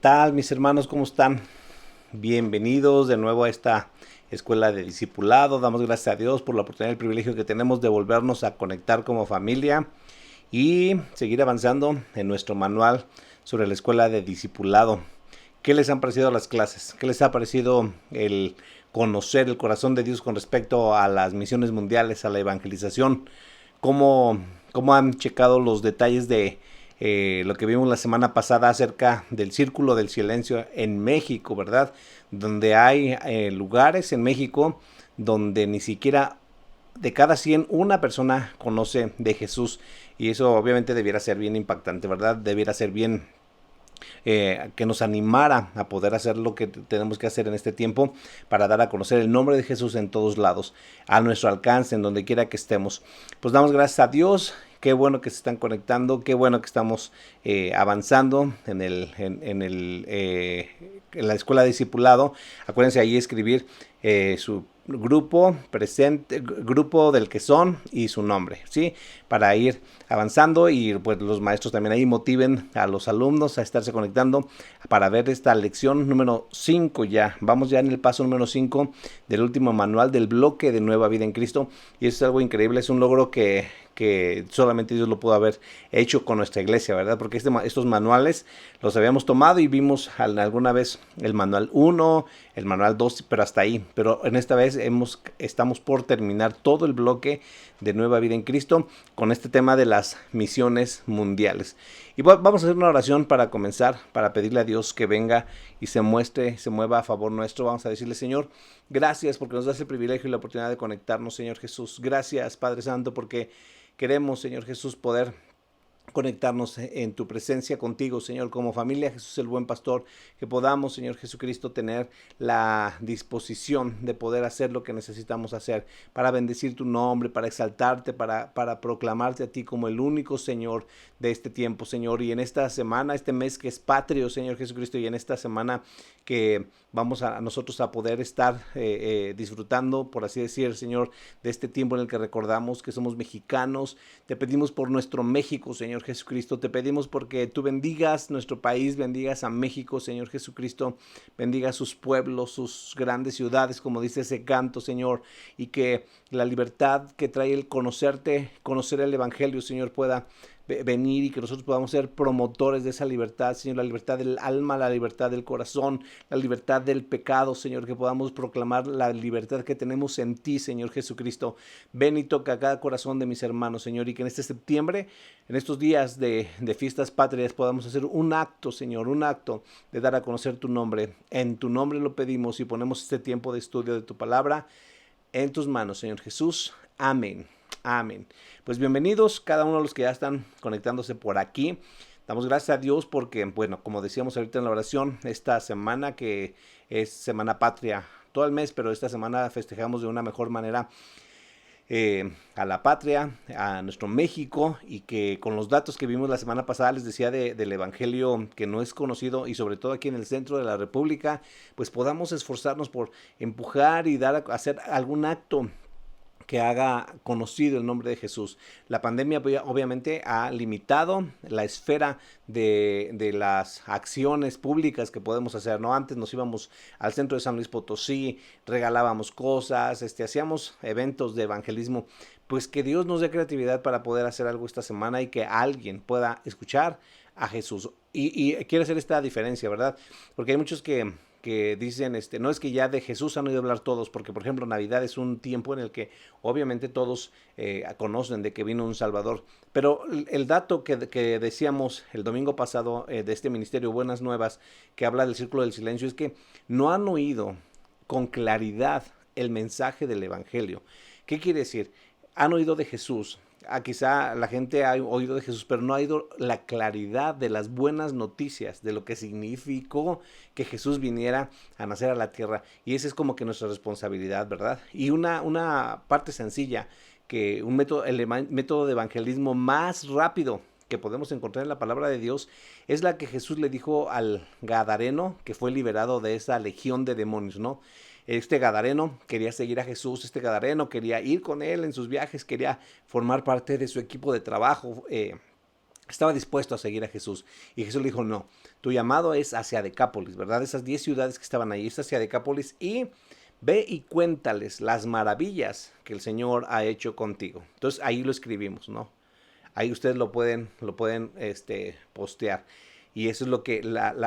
tal, mis hermanos? ¿Cómo están? Bienvenidos de nuevo a esta escuela de discipulado. Damos gracias a Dios por la oportunidad y el privilegio que tenemos de volvernos a conectar como familia y seguir avanzando en nuestro manual sobre la escuela de discipulado. ¿Qué les han parecido las clases? ¿Qué les ha parecido el conocer el corazón de Dios con respecto a las misiones mundiales, a la evangelización? ¿Cómo, cómo han checado los detalles de lo que vimos la semana pasada acerca del Círculo del Silencio en México, ¿verdad? Donde hay lugares en México donde ni siquiera de cada 100 una persona conoce de Jesús, y eso obviamente debiera ser bien impactante, ¿verdad? Debiera ser bien que nos animara a poder hacer lo que tenemos que hacer en este tiempo para dar a conocer el nombre de Jesús en todos lados, a nuestro alcance, en donde quiera que estemos. Pues damos gracias a Dios. Qué bueno que se están conectando, qué bueno que estamos avanzando en la escuela de discipulado. Acuérdense ahí escribir su grupo presente, grupo del que son y su nombre, ¿sí? Para ir avanzando, y pues los maestros también ahí motiven a los alumnos a estarse conectando para ver esta lección número 5 ya. Vamos ya en el paso número 5 del último manual del bloque de Nueva Vida en Cristo, y eso es algo increíble, es un logro que solamente Dios lo pudo haber hecho con nuestra iglesia, ¿verdad? Porque estos manuales los habíamos tomado y vimos alguna vez el manual 1, el manual 2, pero hasta ahí. Pero en esta vez estamos por terminar todo el bloque de Nueva Vida en Cristo con este tema de las misiones mundiales. Y vamos a hacer una oración para comenzar, para pedirle a Dios que venga y se mueva a favor nuestro. Vamos a decirle: Señor, gracias porque nos das el privilegio y la oportunidad de conectarnos, Señor Jesús. Gracias, Padre Santo, porque queremos, Señor Jesús, poder conectarnos en tu presencia contigo, Señor, como familia Jesús el buen pastor, que podamos, Señor Jesucristo, tener la disposición de poder hacer lo que necesitamos hacer para bendecir tu nombre, para exaltarte, para proclamarte a ti como el único Señor de este tiempo, Señor. Y en esta semana, este mes que es patrio, Señor Jesucristo, y en esta semana que vamos a nosotros a poder estar disfrutando, por así decir, Señor, de este tiempo en el que recordamos que somos mexicanos. Te pedimos por nuestro México, Señor Jesucristo. Te pedimos porque tú bendigas nuestro país, bendigas a México, Señor Jesucristo. Bendiga sus pueblos, sus grandes ciudades, como dice ese canto, Señor. Y que la libertad que trae el conocerte, conocer el Evangelio, Señor, pueda venir, y que nosotros podamos ser promotores de esa libertad, Señor, la libertad del alma, la libertad del corazón, la libertad del pecado, Señor, que podamos proclamar la libertad que tenemos en ti, Señor Jesucristo. Ven y toca cada corazón de mis hermanos, Señor, y que en este septiembre, en estos días de fiestas patrias, podamos hacer un acto, Señor, un acto de dar a conocer tu nombre. En tu nombre lo pedimos y ponemos este tiempo de estudio de tu palabra en tus manos, Señor Jesús. Amén. Amén. Pues bienvenidos cada uno de los que ya están conectándose por aquí. Damos gracias a Dios porque, bueno, como decíamos ahorita en la oración, esta semana que es Semana Patria todo el mes, pero esta semana festejamos de una mejor manera a la patria, a nuestro México, y que con los datos que vimos la semana pasada, les decía del Evangelio que no es conocido, y sobre todo aquí en el centro de la República, pues podamos esforzarnos por empujar y hacer algún acto que haga conocido el nombre de Jesús. La pandemia obviamente ha limitado la esfera de las acciones públicas que podemos hacer, ¿no? Antes nos íbamos al centro de San Luis Potosí, regalábamos cosas, hacíamos eventos de evangelismo. Pues que Dios nos dé creatividad para poder hacer algo esta semana y que alguien pueda escuchar a Jesús. Y quiere hacer esta diferencia, ¿verdad? Porque hay muchos que dicen, no es que ya de Jesús han oído hablar todos, porque por ejemplo Navidad es un tiempo en el que obviamente todos conocen de que vino un Salvador, pero el dato que decíamos el domingo pasado de este ministerio Buenas Nuevas, que habla del Círculo del Silencio, es que no han oído con claridad el mensaje del Evangelio. ¿Qué quiere decir? Han oído de Jesús. Quizá la gente ha oído de Jesús, pero no ha oído la claridad de las buenas noticias, de lo que significó que Jesús viniera a nacer a la tierra. Y esa es como que nuestra responsabilidad, ¿verdad? Y una parte sencilla, que el método de evangelismo más rápido que podemos encontrar en la palabra de Dios, es la que Jesús le dijo al gadareno que fue liberado de esa legión de demonios, ¿no? Este gadareno quería seguir a Jesús, este gadareno quería ir con él en sus viajes, quería formar parte de su equipo de trabajo, Estaba dispuesto a seguir a Jesús. Y Jesús le dijo, no, tu llamado es hacia Decápolis, ¿verdad? Esas 10 ciudades que estaban ahí, es hacia Decápolis y ve y cuéntales las maravillas que el Señor ha hecho contigo. Entonces ahí lo escribimos, ¿no? Ahí ustedes lo pueden postear. Y eso es lo que,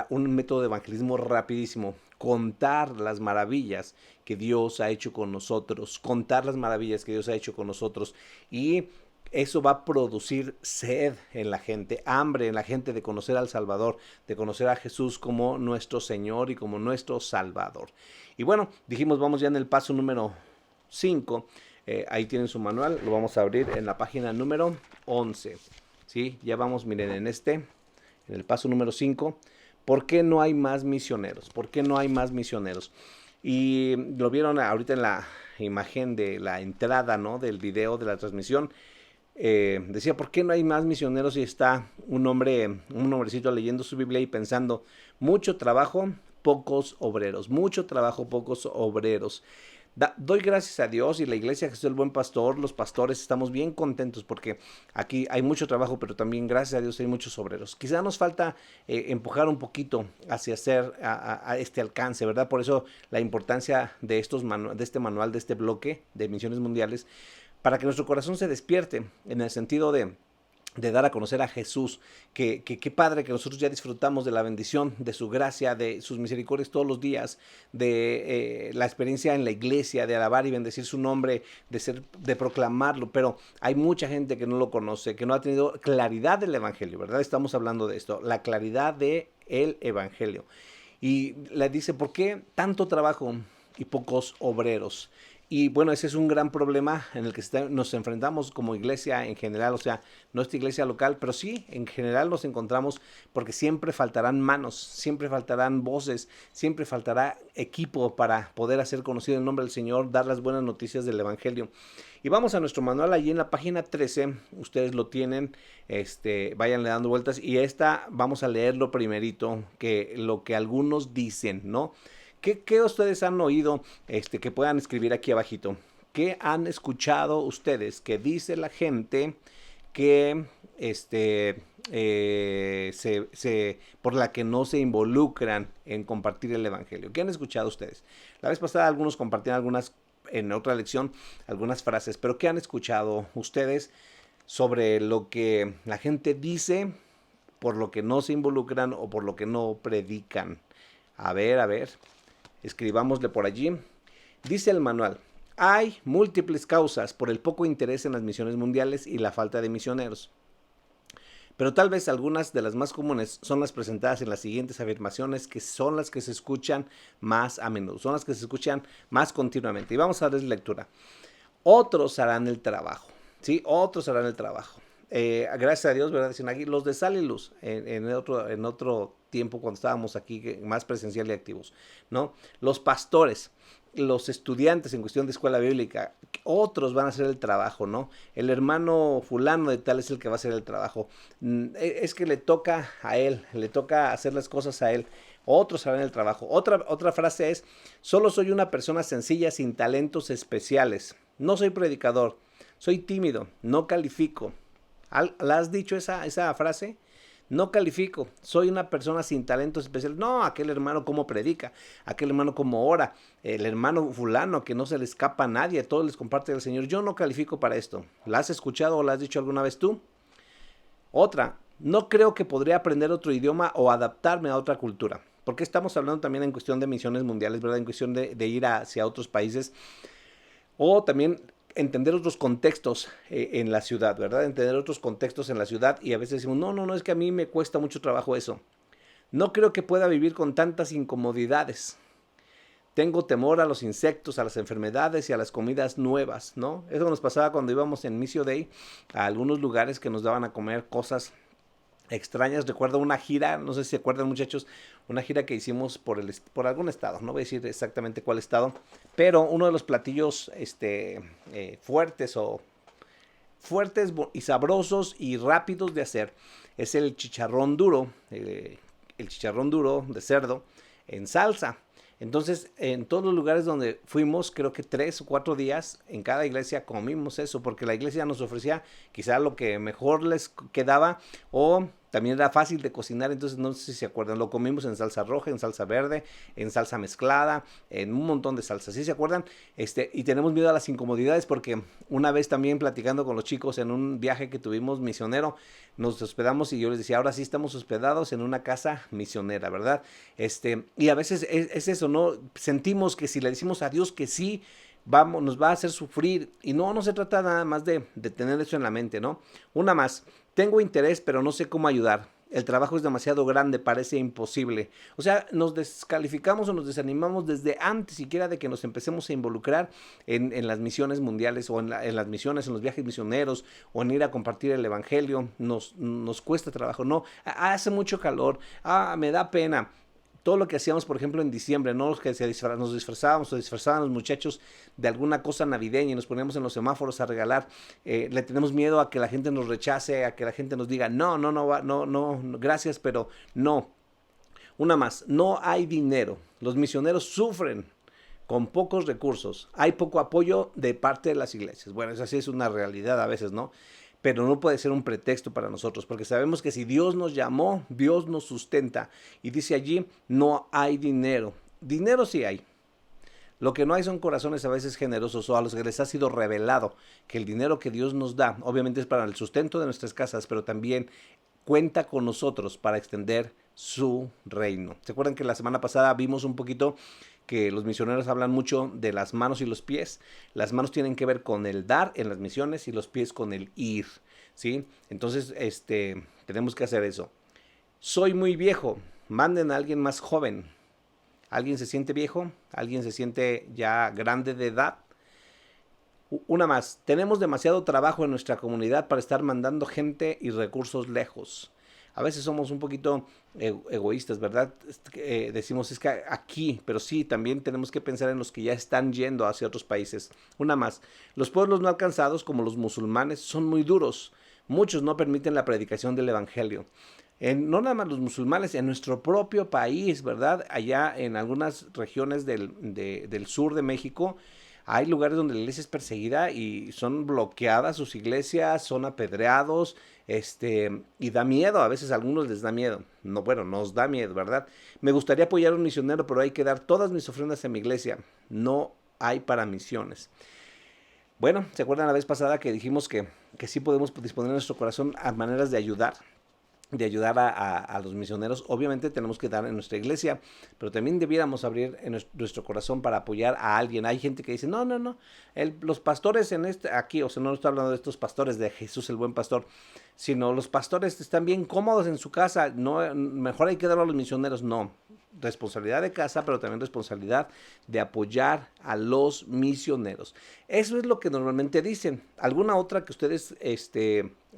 un método de evangelismo rapidísimo. Contar las maravillas que Dios ha hecho con nosotros. Contar las maravillas que Dios ha hecho con nosotros. Y eso va a producir sed en la gente, hambre en la gente de conocer al Salvador, de conocer a Jesús como nuestro Señor y como nuestro Salvador. Y bueno, dijimos, vamos ya en el paso número 5. Ahí tienen su manual, lo vamos a abrir en la página número 11. ¿Sí? Ya vamos, miren, en el paso número 5. ¿Por qué no hay más misioneros? ¿Por qué no hay más misioneros? Y lo vieron ahorita en la imagen de la entrada, ¿no? Del video de la transmisión. Decía, ¿por qué no hay más misioneros? Y está un hombrecito leyendo su Biblia y pensando, mucho trabajo, pocos obreros, mucho trabajo, pocos obreros. Doy gracias a Dios y la iglesia Jesús el Buen Pastor, los pastores, estamos bien contentos porque aquí hay mucho trabajo, pero también gracias a Dios hay muchos obreros. Quizá nos falta empujar un poquito hacia hacer a este alcance, ¿verdad? Por eso la importancia de este manual, de este bloque de misiones mundiales, para que nuestro corazón se despierte en el sentido de dar a conocer a Jesús, que padre que nosotros ya disfrutamos de la bendición, de su gracia, de sus misericordias todos los días, de la experiencia en la iglesia, de alabar y bendecir su nombre, de proclamarlo, pero hay mucha gente que no lo conoce, que no ha tenido claridad del evangelio, ¿verdad? Estamos hablando de esto, la claridad del evangelio. Y le dice, ¿por qué tanto trabajo y pocos obreros? Y bueno, ese es un gran problema en el que nos enfrentamos como iglesia en general, o sea, nuestra iglesia local, pero sí, en general nos encontramos porque siempre faltarán manos, siempre faltarán voces, siempre faltará equipo para poder hacer conocido el nombre del Señor, dar las buenas noticias del Evangelio. Y vamos a nuestro manual allí en la página 13, ustedes lo tienen, váyanle dando vueltas y vamos a leerlo primerito, que lo que algunos dicen, ¿no? ¿Qué ustedes han oído que puedan escribir aquí abajito? ¿Qué han escuchado ustedes que dice la gente que por la que no se involucran en compartir el evangelio? ¿Qué han escuchado ustedes? La vez pasada algunos compartieron en otra lección algunas frases, pero ¿qué han escuchado ustedes sobre lo que la gente dice por lo que no se involucran o por lo que no predican? A ver. Escribámosle por allí. Dice el manual, hay múltiples causas por el poco interés en las misiones mundiales y la falta de misioneros. Pero tal vez algunas de las más comunes son las presentadas en las siguientes afirmaciones, que son las que se escuchan más a menudo, son las que se escuchan más continuamente. Y vamos a darles lectura. Otros harán el trabajo, ¿sí? Otros harán el trabajo. Gracias a Dios, ¿verdad? Dicen aquí, los de Sal y Luz, en otro tiempo cuando estábamos aquí más presencial y activos, ¿no? Los pastores, los estudiantes en cuestión de escuela bíblica, otros van a hacer el trabajo, ¿no? El hermano fulano de tal es el que va a hacer el trabajo. Es que le toca a él, le toca hacer las cosas a él. Otros harán el trabajo. Otra frase es, solo soy una persona sencilla sin talentos especiales. No soy predicador, soy tímido, no califico. ¿La has dicho esa frase? No califico, soy una persona sin talentos especiales. No, aquel hermano como predica, aquel hermano como ora, el hermano fulano que no se le escapa a nadie, todos les comparte el Señor. Yo no califico para esto. ¿La has escuchado o la has dicho alguna vez tú? Otra, no creo que podría aprender otro idioma o adaptarme a otra cultura. Porque estamos hablando también en cuestión de misiones mundiales, ¿verdad? En cuestión de ir hacia otros países. O también entender otros contextos en la ciudad, ¿verdad? Entender otros contextos en la ciudad y a veces decimos, no, es que a mí me cuesta mucho trabajo eso. No creo que pueda vivir con tantas incomodidades. Tengo temor a los insectos, a las enfermedades y a las comidas nuevas, ¿no? Eso nos pasaba cuando íbamos en Missio Day a algunos lugares que nos daban a comer cosas extrañas. Recuerdo una gira, no sé si se acuerdan muchachos, una gira que hicimos por algún estado, no voy a decir exactamente cuál estado, pero uno de los platillos fuertes y sabrosos y rápidos de hacer es el chicharrón duro de cerdo en salsa. Entonces, en todos los lugares donde fuimos, creo que 3 o 4 días, en cada iglesia comimos eso, porque la iglesia nos ofrecía quizá lo que mejor les quedaba, o también era fácil de cocinar. Entonces no sé si se acuerdan, lo comimos en salsa roja, en salsa verde, en salsa mezclada, en un montón de salsas, ¿sí se acuerdan? Y tenemos miedo a las incomodidades, porque una vez también platicando con los chicos en un viaje que tuvimos misionero, nos hospedamos y yo les decía, ahora sí estamos hospedados en una casa misionera, ¿verdad? Y a veces es eso, ¿no? Sentimos que si le decimos a Dios que sí, nos va a hacer sufrir. Y no se trata nada más de tener eso en la mente, ¿no? Una más, tengo interés, pero no sé cómo ayudar. El trabajo es demasiado grande, parece imposible. O sea, nos descalificamos o nos desanimamos desde antes siquiera de que nos empecemos a involucrar en las misiones mundiales, o en las misiones, en los viajes misioneros, o en ir a compartir el evangelio. Nos cuesta trabajo. No, hace mucho calor. Me da pena. Todo lo que hacíamos, por ejemplo, en diciembre, ¿no? Que nos disfrazábamos o disfrazaban los muchachos de alguna cosa navideña y nos poníamos en los semáforos a regalar. Le tenemos miedo a que la gente nos rechace, a que la gente nos diga, no, gracias, pero no. Una más, no hay dinero. Los misioneros sufren con pocos recursos. Hay poco apoyo de parte de las iglesias. Bueno, eso sí es una realidad a veces, ¿no? Pero no puede ser un pretexto para nosotros, porque sabemos que si Dios nos llamó, Dios nos sustenta. Y dice allí, no hay dinero. Dinero sí hay. Lo que no hay son corazones a veces generosos, o a los que les ha sido revelado que el dinero que Dios nos da, obviamente es para el sustento de nuestras casas, pero también cuenta con nosotros para extender su reino. ¿Se acuerdan que la semana pasada vimos un poquito que los misioneros hablan mucho de las manos y los pies? Las manos tienen que ver con el dar en las misiones y los pies con el ir, ¿sí? Entonces, tenemos que hacer eso. Soy muy viejo, manden a alguien más joven. ¿Alguien se siente viejo? ¿Alguien se siente ya grande de edad? Una más, tenemos demasiado trabajo en nuestra comunidad para estar mandando gente y recursos lejos. A veces somos un poquito egoístas, ¿verdad? Decimos, es que aquí, pero sí, también tenemos que pensar en los que ya están yendo hacia otros países. Una más, los pueblos no alcanzados, como los musulmanes, son muy duros. Muchos no permiten la predicación del evangelio. No nada más los musulmanes, en nuestro propio país, ¿verdad? Allá en algunas regiones del sur de México, hay lugares donde la iglesia es perseguida y son bloqueadas sus iglesias, son apedreados, y da miedo, a veces a algunos les da miedo. No, bueno, nos da miedo, ¿verdad? Me gustaría apoyar a un misionero, pero hay que dar todas mis ofrendas en mi iglesia. No hay para misiones. Bueno, ¿se acuerdan la vez pasada que dijimos que sí podemos disponer nuestro corazón a maneras de ayudar? A los misioneros? Obviamente tenemos que dar en nuestra iglesia, pero también debiéramos abrir en nuestro corazón para apoyar a alguien. Hay gente que dice, no, los pastores aquí, o sea, no estoy hablando de estos pastores de Jesús el buen pastor, sino los pastores están bien cómodos en su casa, no, mejor hay que darlo a los misioneros. No, responsabilidad de casa, pero también responsabilidad de apoyar a los misioneros. Eso es lo que normalmente dicen. ¿Alguna otra que ustedes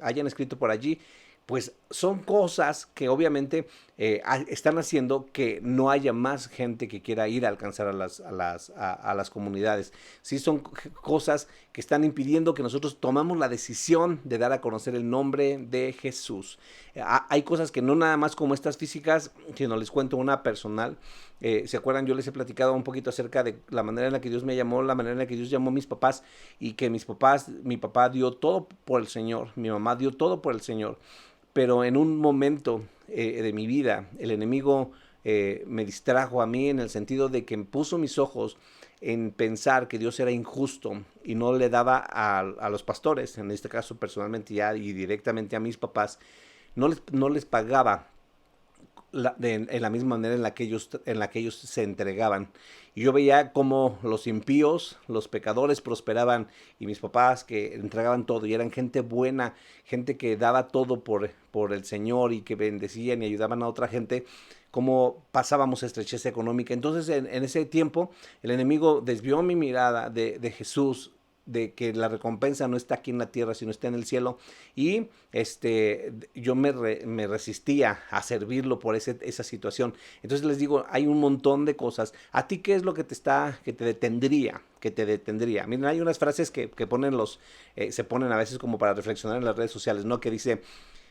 hayan escrito por allí? Pues son cosas que obviamente están haciendo que no haya más gente que quiera ir a alcanzar a las comunidades. Sí, son cosas que están impidiendo que nosotros tomamos la decisión de dar a conocer el nombre de Jesús. Hay cosas que no nada más como estas físicas, sino les cuento una personal. ¿Se acuerdan? Yo les he platicado un poquito acerca de la manera en la que Dios me llamó, la manera en la que Dios llamó a mis papás, y que mi papá dio todo por el Señor, mi mamá dio todo por el Señor. Pero en un momento de mi vida, el enemigo me distrajo a mí, en el sentido de que puso mis ojos en pensar que Dios era injusto y no le daba a los pastores, en este caso personalmente ya y directamente a mis papás, no les pagaba en la misma manera en la que ellos se entregaban. Y yo veía cómo los impíos, los pecadores prosperaban, y mis papás que entregaban todo y eran gente buena, gente que daba todo por el Señor y que bendecían y ayudaban a otra gente, cómo pasábamos estrechez económica. Entonces en ese tiempo el enemigo desvió mi mirada de Jesús, de que la recompensa no está aquí en la tierra, sino está en el cielo, y yo me resistía a servirlo por esa situación. Entonces les digo, hay un montón de cosas. ¿A ti qué es lo que te detendría? Miren, hay unas frases que ponen se ponen a veces como para reflexionar en las redes sociales, ¿no? Que dice,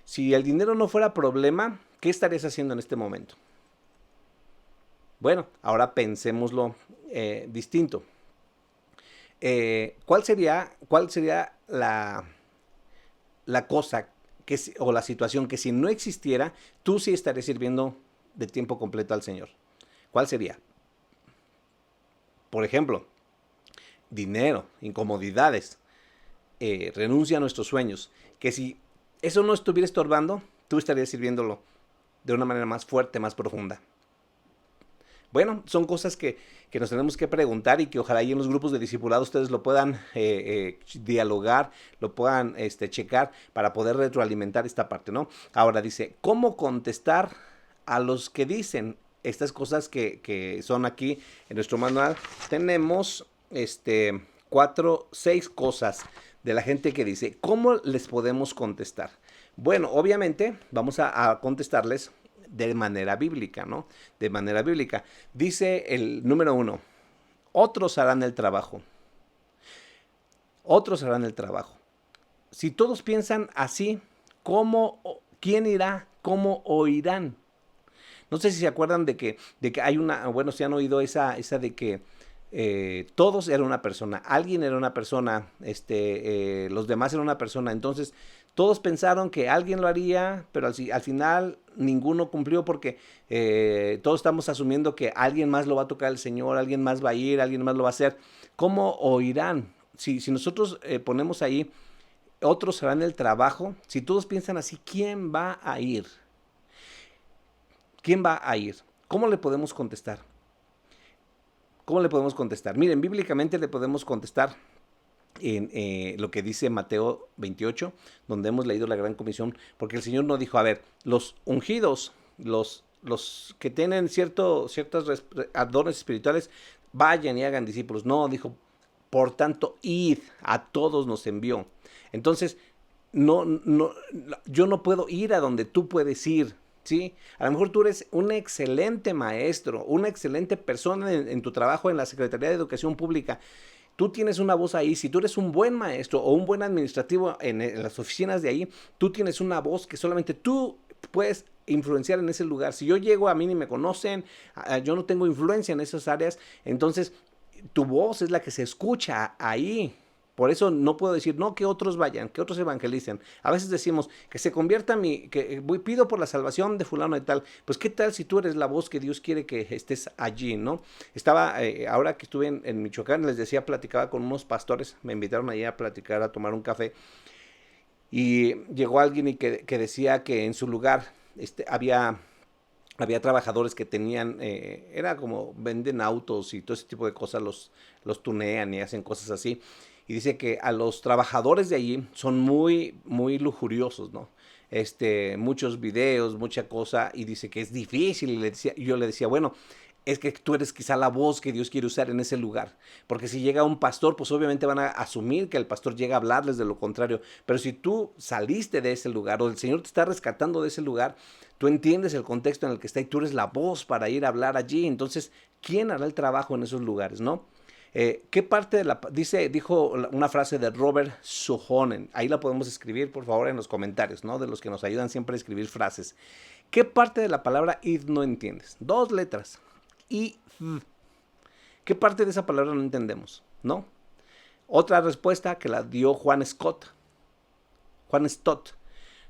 si el dinero no fuera problema, ¿qué estarías haciendo en este momento? Bueno, ahora pensémoslo distinto. ¿Cuál sería la cosa o la situación que si no existiera, tú sí estarías sirviendo de tiempo completo al Señor? ¿Cuál sería? Por ejemplo, dinero, incomodidades, renuncia a nuestros sueños. Que si eso no estuviera estorbando, tú estarías sirviéndolo de una manera más fuerte, más profunda. Bueno, son cosas que nos tenemos que preguntar y que ojalá ahí en los grupos de discipulado ustedes lo puedan dialogar, lo puedan checar para poder retroalimentar esta parte, ¿no? Ahora dice, ¿cómo contestar a los que dicen estas cosas que son aquí en nuestro manual? Tenemos 6 cosas de la gente que dice, ¿cómo les podemos contestar? Bueno, obviamente vamos a contestarles de manera bíblica, ¿no? De manera bíblica. Dice el número 1, otros harán el trabajo. Otros harán el trabajo. Si todos piensan así, ¿quién irá? ¿Cómo oirán? No sé si se acuerdan de que hay una, bueno, si han oído esa de que todos era una persona, alguien era una persona, los demás eran una persona, entonces todos pensaron que alguien lo haría, pero al final ninguno cumplió porque todos estamos asumiendo que alguien más lo va a tocar el Señor, alguien más va a ir, alguien más lo va a hacer. ¿Cómo oirán? Si nosotros ponemos ahí, otros harán el trabajo, si todos piensan así, ¿quién va a ir? ¿Quién va a ir? ¿Cómo le podemos contestar? ¿Cómo le podemos contestar? Miren, bíblicamente le podemos contestar en lo que dice Mateo 28, donde hemos leído la Gran Comisión, porque el Señor no dijo, a ver, los ungidos, los que tienen ciertos dones espirituales, vayan y hagan discípulos. No, dijo, por tanto, id, a todos nos envió. Entonces, yo no puedo ir a donde tú puedes ir. ¿Sí? A lo mejor tú eres un excelente maestro, una excelente persona en tu trabajo en la Secretaría de Educación Pública. Tú tienes una voz ahí. Si tú eres un buen maestro o un buen administrativo en las oficinas de ahí, tú tienes una voz que solamente tú puedes influenciar en ese lugar. Si yo llego, a mí ni me conocen, yo no tengo influencia en esas áreas, entonces tu voz es la que se escucha ahí. Por eso no puedo decir, no, que otros vayan, que otros evangelicen. A veces decimos, que se convierta pido por la salvación de fulano de tal. Pues, ¿qué tal si tú eres la voz que Dios quiere que estés allí, no? Estaba, ahora que estuve en Michoacán, les decía, platicaba con unos pastores, me invitaron allí a platicar, a tomar un café. Y llegó alguien y que decía que en su lugar había trabajadores que tenían, era como venden autos y todo ese tipo de cosas, los tunean y hacen cosas así. Y dice que a los trabajadores de allí son muy, muy lujuriosos, ¿no? Muchos videos, mucha cosa, y dice que es difícil. Y yo le decía, bueno, es que tú eres quizá la voz que Dios quiere usar en ese lugar. Porque si llega un pastor, pues obviamente van a asumir que el pastor llega a hablarles de lo contrario. Pero si tú saliste de ese lugar o el Señor te está rescatando de ese lugar, tú entiendes el contexto en el que está y tú eres la voz para ir a hablar allí. Entonces, ¿quién hará el trabajo en esos lugares, no? ¿Qué parte de dijo una frase de Robert Suhonen? Ahí la podemos escribir, por favor, en los comentarios, ¿no? De los que nos ayudan siempre a escribir frases. ¿Qué parte de la palabra id no entiendes? 2 letras. Y ¿qué parte de esa palabra no entendemos? ¿No? Otra respuesta que la dio Juan Stott.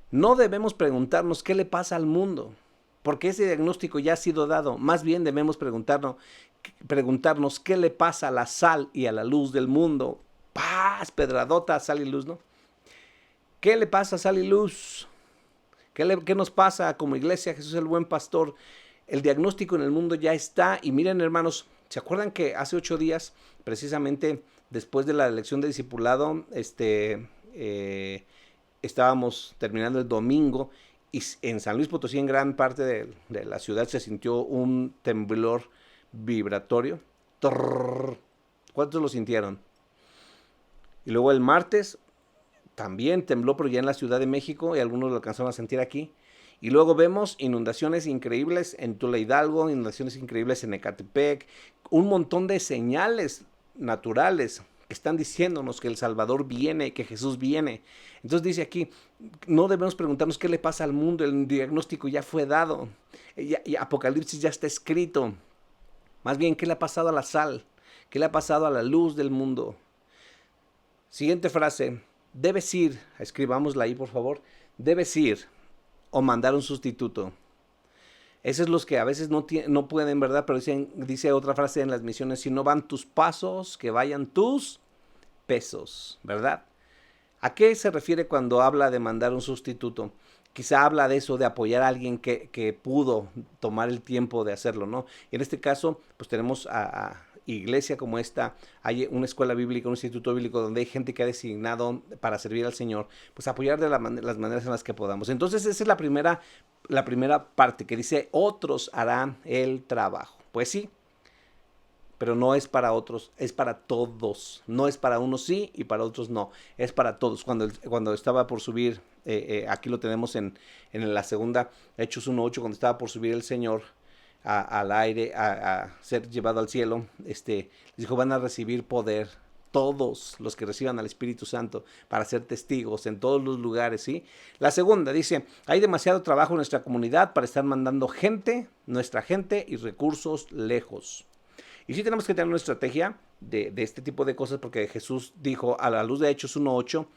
No debemos preguntarnos qué le pasa al mundo, porque ese diagnóstico ya ha sido dado. Más bien debemos preguntarnos qué le pasa a la sal y a la luz del mundo. Paz, pedradota, sal y luz, ¿no? ¿Qué le pasa a sal y luz? ¿Qué nos pasa como iglesia? Jesús es el buen pastor. El diagnóstico en el mundo ya está. Y miren, hermanos, ¿se acuerdan que hace 8 días, precisamente después de la elección de discipulado, estábamos terminando el domingo y en San Luis Potosí, en gran parte de la ciudad, se sintió un temblor vibratorio? ¿Cuántos lo sintieron? Y luego el martes también tembló, pero ya en la Ciudad de México, y algunos lo alcanzaron a sentir aquí. Y luego vemos inundaciones increíbles en Tula Hidalgo, inundaciones increíbles en Ecatepec, un montón de señales naturales que están diciéndonos que el Salvador viene, que Jesús viene. Entonces dice aquí, no debemos preguntarnos qué le pasa al mundo, el diagnóstico ya fue dado, y Apocalipsis ya está escrito. Más bien, ¿qué le ha pasado a la sal? ¿Qué le ha pasado a la luz del mundo? Siguiente frase. Debes ir, escribámosla ahí por favor. Debes ir o mandar un sustituto. Esos es los que a veces no pueden, ¿verdad? Pero dice otra frase en las misiones, si no van tus pasos, que vayan tus pesos, ¿verdad? ¿A qué se refiere cuando habla de mandar un sustituto? Quizá habla de eso, de apoyar a alguien que pudo tomar el tiempo de hacerlo, ¿no? Y en este caso, pues tenemos a iglesia como esta, hay una escuela bíblica, un instituto bíblico donde hay gente que ha designado para servir al Señor, pues apoyar de las maneras en las que podamos. Entonces esa es la primera parte que dice, otros harán el trabajo. Pues sí, pero no es para otros, es para todos. No es para unos sí y para otros no, es para todos. Cuando estaba por subir, aquí lo tenemos en la segunda, Hechos 1:8, cuando estaba por subir el Señor al aire, a ser llevado al cielo, dijo, van a recibir poder todos los que reciban al Espíritu Santo para ser testigos en todos los lugares, ¿sí? La segunda dice, hay demasiado trabajo en nuestra comunidad para estar mandando nuestra gente y recursos lejos. Y sí tenemos que tener una estrategia de este tipo de cosas, porque Jesús dijo a la luz de Hechos 1:8,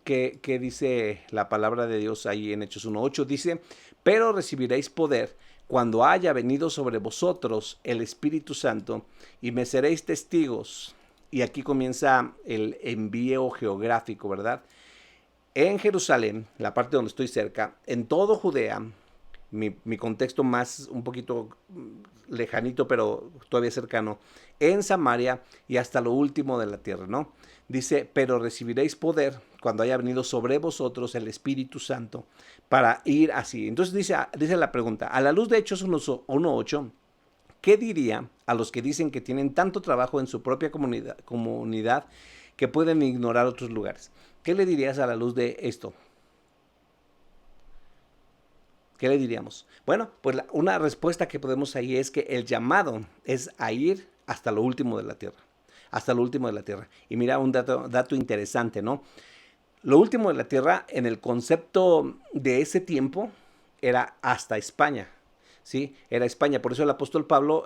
que dice la palabra de Dios ahí en Hechos 1:8, dice, pero recibiréis poder cuando haya venido sobre vosotros el Espíritu Santo y me seréis testigos. Y aquí comienza el envío geográfico, ¿verdad? En Jerusalén, la parte donde estoy cerca, en todo Judea, mi contexto más un poquito lejanito, pero todavía cercano, en Samaria y hasta lo último de la tierra, ¿no? Dice, pero recibiréis poder cuando haya venido sobre vosotros el Espíritu Santo para ir así. Entonces dice la pregunta, a la luz de Hechos 1:8, ¿qué diría a los que dicen que tienen tanto trabajo en su propia comunidad que pueden ignorar otros lugares? ¿Qué le dirías a la luz de esto? ¿Qué le diríamos? Bueno, pues una respuesta que podemos ahí es que el llamado es a ir hasta lo último de la tierra. Hasta lo último de la tierra. Y mira un dato interesante, ¿no? Lo último de la tierra, en el concepto de ese tiempo, era hasta España. ¿Sí? Era España. Por eso el apóstol Pablo,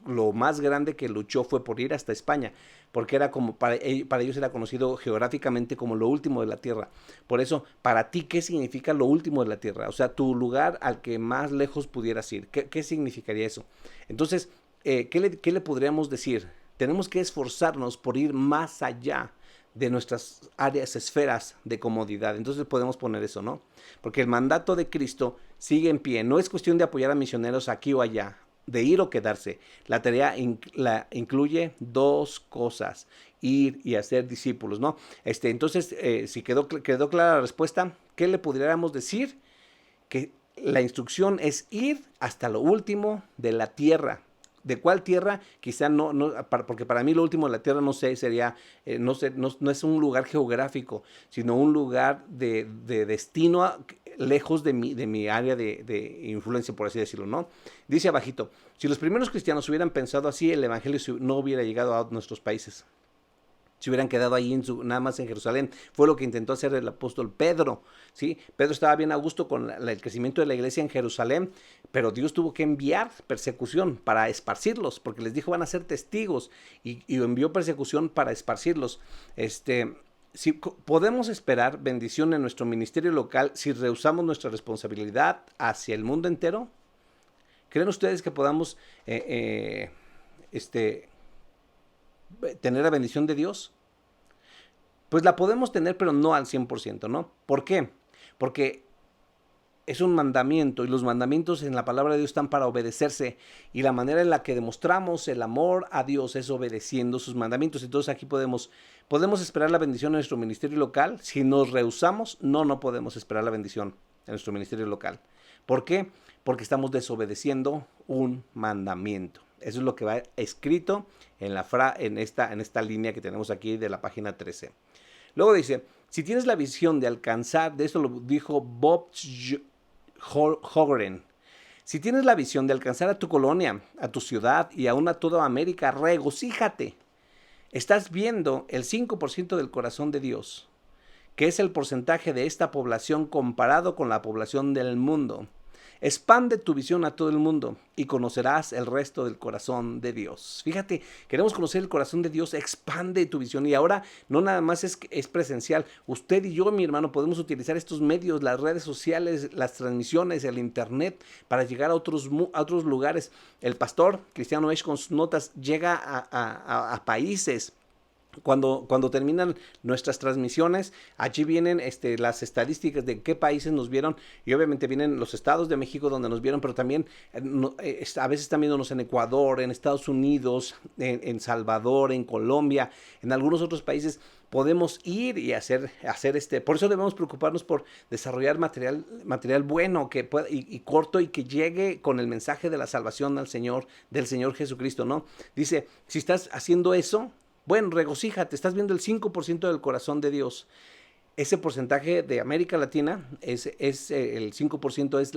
lo más grande que luchó fue por ir hasta España, porque era como para ellos era conocido geográficamente como lo último de la tierra. Por eso, para ti, ¿qué significa lo último de la tierra? O sea, tu lugar al que más lejos pudieras ir. ¿Qué significaría eso? Entonces, ¿qué le podríamos decir? Tenemos que esforzarnos por ir más allá de nuestras áreas, esferas de comodidad. Entonces podemos poner eso, ¿no? Porque el mandato de Cristo sigue en pie. No es cuestión de apoyar a misioneros aquí o allá, de ir o quedarse. La tarea incluye dos cosas: ir y hacer discípulos, ¿no? Entonces, si quedó clara la respuesta, ¿qué le pudiéramos decir? Que la instrucción es ir hasta lo último de la tierra. ¿De cuál tierra? Quizá no, porque para mí lo último de la tierra, no sé, sería, no es un lugar geográfico, sino un lugar de destino lejos de mi área de influencia, por así decirlo, ¿no? Dice abajito, si los primeros cristianos hubieran pensado así, el evangelio no hubiera llegado a nuestros países. Se hubieran quedado ahí nada más en Jerusalén. Fue lo que intentó hacer el apóstol Pedro, ¿sí? Pedro estaba bien a gusto con el crecimiento de la iglesia en Jerusalén, pero Dios tuvo que enviar persecución para esparcirlos, porque les dijo van a ser testigos, y envió persecución para esparcirlos. Si podemos esperar bendición en nuestro ministerio local si rehusamos nuestra responsabilidad hacia el mundo entero. ¿Creen ustedes que podamos tener la bendición de Dios? Pues la podemos tener, pero no al 100%, ¿no? ¿Por qué? Porque es un mandamiento, y los mandamientos en la palabra de Dios están para obedecerse, y la manera en la que demostramos el amor a Dios es obedeciendo sus mandamientos. Entonces aquí podemos esperar la bendición en nuestro ministerio local. Si nos rehusamos, no podemos esperar la bendición en nuestro ministerio local. ¿Por qué? Porque estamos desobedeciendo un mandamiento. Eso es lo que va escrito en esta línea que tenemos aquí de la página 13. Luego dice, si tienes la visión de alcanzar, de esto lo dijo Bob Hogan, si tienes la visión de alcanzar a tu colonia, a tu ciudad y aún a toda América, regocíjate. Estás viendo el 5% del corazón de Dios, que es el porcentaje de esta población comparado con la población del mundo. expande tu visión a todo el mundo y conocerás el resto del corazón de Dios. Fíjate, queremos conocer el corazón de Dios, expande tu visión. Y ahora no nada más es presencial. Usted y yo, mi hermano, podemos utilizar estos medios, las redes sociales, las transmisiones, el internet, para llegar a otros lugares. El pastor Cristiano Esch con sus notas llega a países. Cuando terminan nuestras transmisiones, allí vienen las estadísticas de qué países nos vieron, y obviamente vienen los estados de México donde nos vieron, pero también a veces están viéndonos en Ecuador, en Estados Unidos, en Salvador, en Colombia, en algunos otros países. Podemos ir y hacer por eso debemos preocuparnos por desarrollar material bueno que pueda, y corto, y que llegue con el mensaje de la salvación del Señor Jesucristo, ¿no? Dice, si estás haciendo eso, bueno, regocíjate, estás viendo el 5% del corazón de Dios. Ese porcentaje de América Latina, el 5% es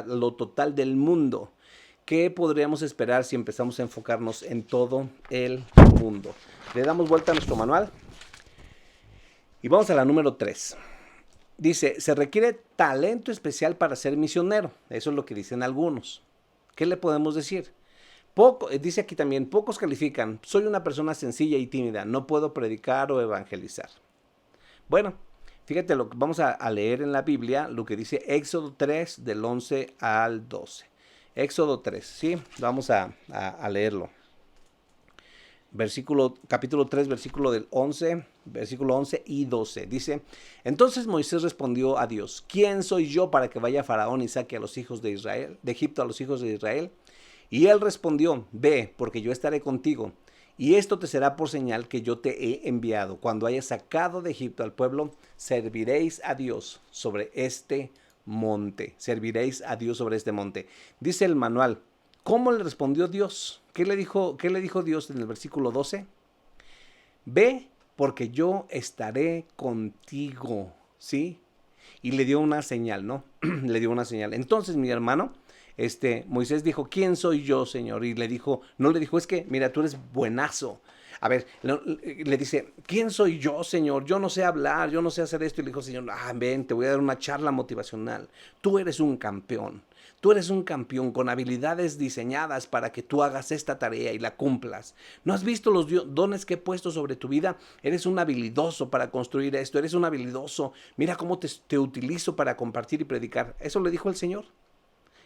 lo total del mundo. ¿Qué podríamos esperar si empezamos a enfocarnos en todo el mundo? Le damos vuelta a nuestro manual y vamos a la número 3. Dice, se requiere talento especial para ser misionero. Eso es lo que dicen algunos. ¿Qué le podemos decir? Dice aquí también, pocos califican, soy una persona sencilla y tímida, no puedo predicar o evangelizar. Bueno, fíjate, vamos a leer en la Biblia lo que dice Éxodo 3 del 11 al 12. Éxodo 3, ¿sí? Vamos a leerlo. Capítulo 3, versículo 11 y 12. Dice, entonces Moisés respondió a Dios, ¿quién soy yo para que vaya Faraón y saque a los hijos de Egipto a los hijos de Israel? Y él respondió, ve, porque yo estaré contigo, y esto te será por señal que yo te he enviado. Cuando hayas sacado de Egipto al pueblo, serviréis a Dios sobre este monte. Serviréis a Dios sobre este monte. Dice el manual, ¿cómo le respondió Dios? ¿Qué le dijo Dios en el versículo 12? Ve, porque yo estaré contigo, ¿sí? Y le dio una señal, ¿no? Le dio una señal. Entonces, mi hermano, Moisés dijo, ¿quién soy yo, Señor? Y no le dijo, es que, mira, tú eres buenazo. A ver, le dice, ¿quién soy yo, Señor? Yo no sé hablar, yo no sé hacer esto. Y le dijo, Señor, ven, te voy a dar una charla motivacional. Tú eres un campeón. Tú eres un campeón con habilidades diseñadas para que tú hagas esta tarea y la cumplas. ¿No has visto los dones que he puesto sobre tu vida? Eres un habilidoso para construir esto. Eres un habilidoso. Mira cómo te utilizo para compartir y predicar. Eso le dijo el Señor.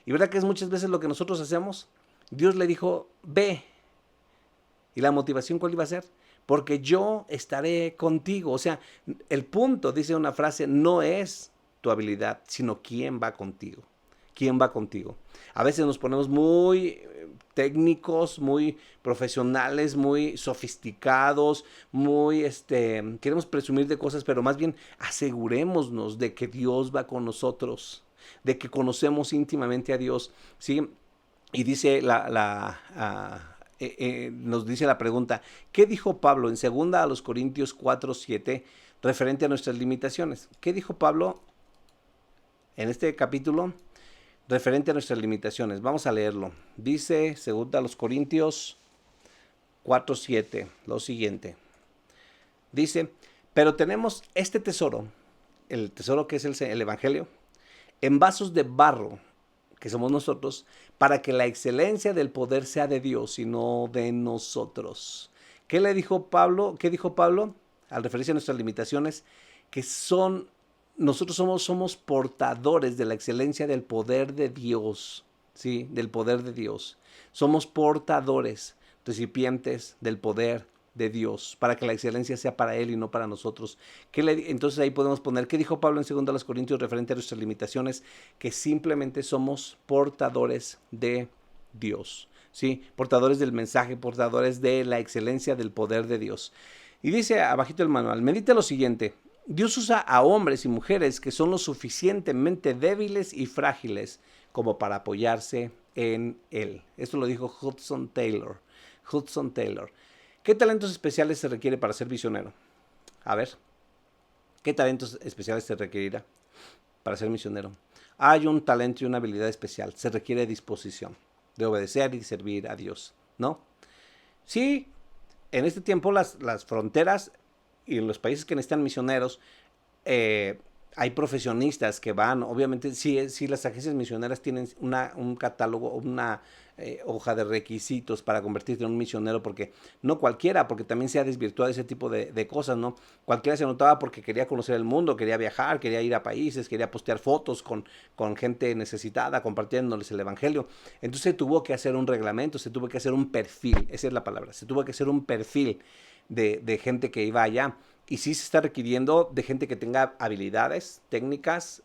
Y verdad que es muchas veces lo que nosotros hacemos. Dios le dijo, ve. ¿Y la motivación cuál iba a ser? Porque yo estaré contigo. O sea, el punto, dice una frase, no es tu habilidad, sino quién va contigo. ¿Quién va contigo? A veces nos ponemos muy técnicos, muy profesionales, muy sofisticados, queremos presumir de cosas, pero más bien asegurémonos de que Dios va con nosotros, de que conocemos íntimamente a Dios, ¿sí? Y dice nos dice la pregunta, ¿qué dijo Pablo en 2 Corintios 4:7 referente a nuestras limitaciones? ¿Qué dijo Pablo en este capítulo referente a nuestras limitaciones? Vamos a leerlo. Dice 2 Corintios 4:7, lo siguiente. Dice, pero tenemos este tesoro, el tesoro que es el Evangelio, en vasos de barro, que somos nosotros, para que la excelencia del poder sea de Dios y no de nosotros. ¿Qué dijo Pablo al referirse a nuestras limitaciones? Que nosotros somos portadores de la excelencia del poder de Dios, ¿sí? Del poder de Dios. Somos portadores, recipientes del poder de Dios, para que la excelencia sea para Él y no para nosotros. Entonces ahí podemos poner, ¿qué dijo Pablo en 2 Corintios referente a nuestras limitaciones? Que simplemente somos portadores de Dios, ¿sí? Portadores del mensaje, portadores de la excelencia del poder de Dios. Y dice abajito el manual, medita lo siguiente, Dios usa a hombres y mujeres que son lo suficientemente débiles y frágiles como para apoyarse en Él. Esto lo dijo Hudson Taylor. ¿Qué talentos especiales se requiere para ser misionero? A ver, ¿qué talentos especiales se requerirá para ser misionero? Hay un talento y una habilidad especial. Se requiere disposición de obedecer y servir a Dios, ¿no? Sí, en este tiempo las fronteras y los países que necesitan misioneros hay profesionistas que van, obviamente, sí las agencias misioneras tienen un catálogo, una hoja de requisitos para convertirte en un misionero, porque no cualquiera, porque también se ha desvirtuado ese tipo de cosas, ¿no? Cualquiera se anotaba porque quería conocer el mundo, quería viajar, quería ir a países, quería postear fotos con gente necesitada, compartiéndoles el evangelio. Entonces se tuvo que hacer un reglamento, se tuvo que hacer un perfil, esa es la palabra, se tuvo que hacer un perfil de gente que iba allá. Y sí se está requiriendo de gente que tenga habilidades técnicas,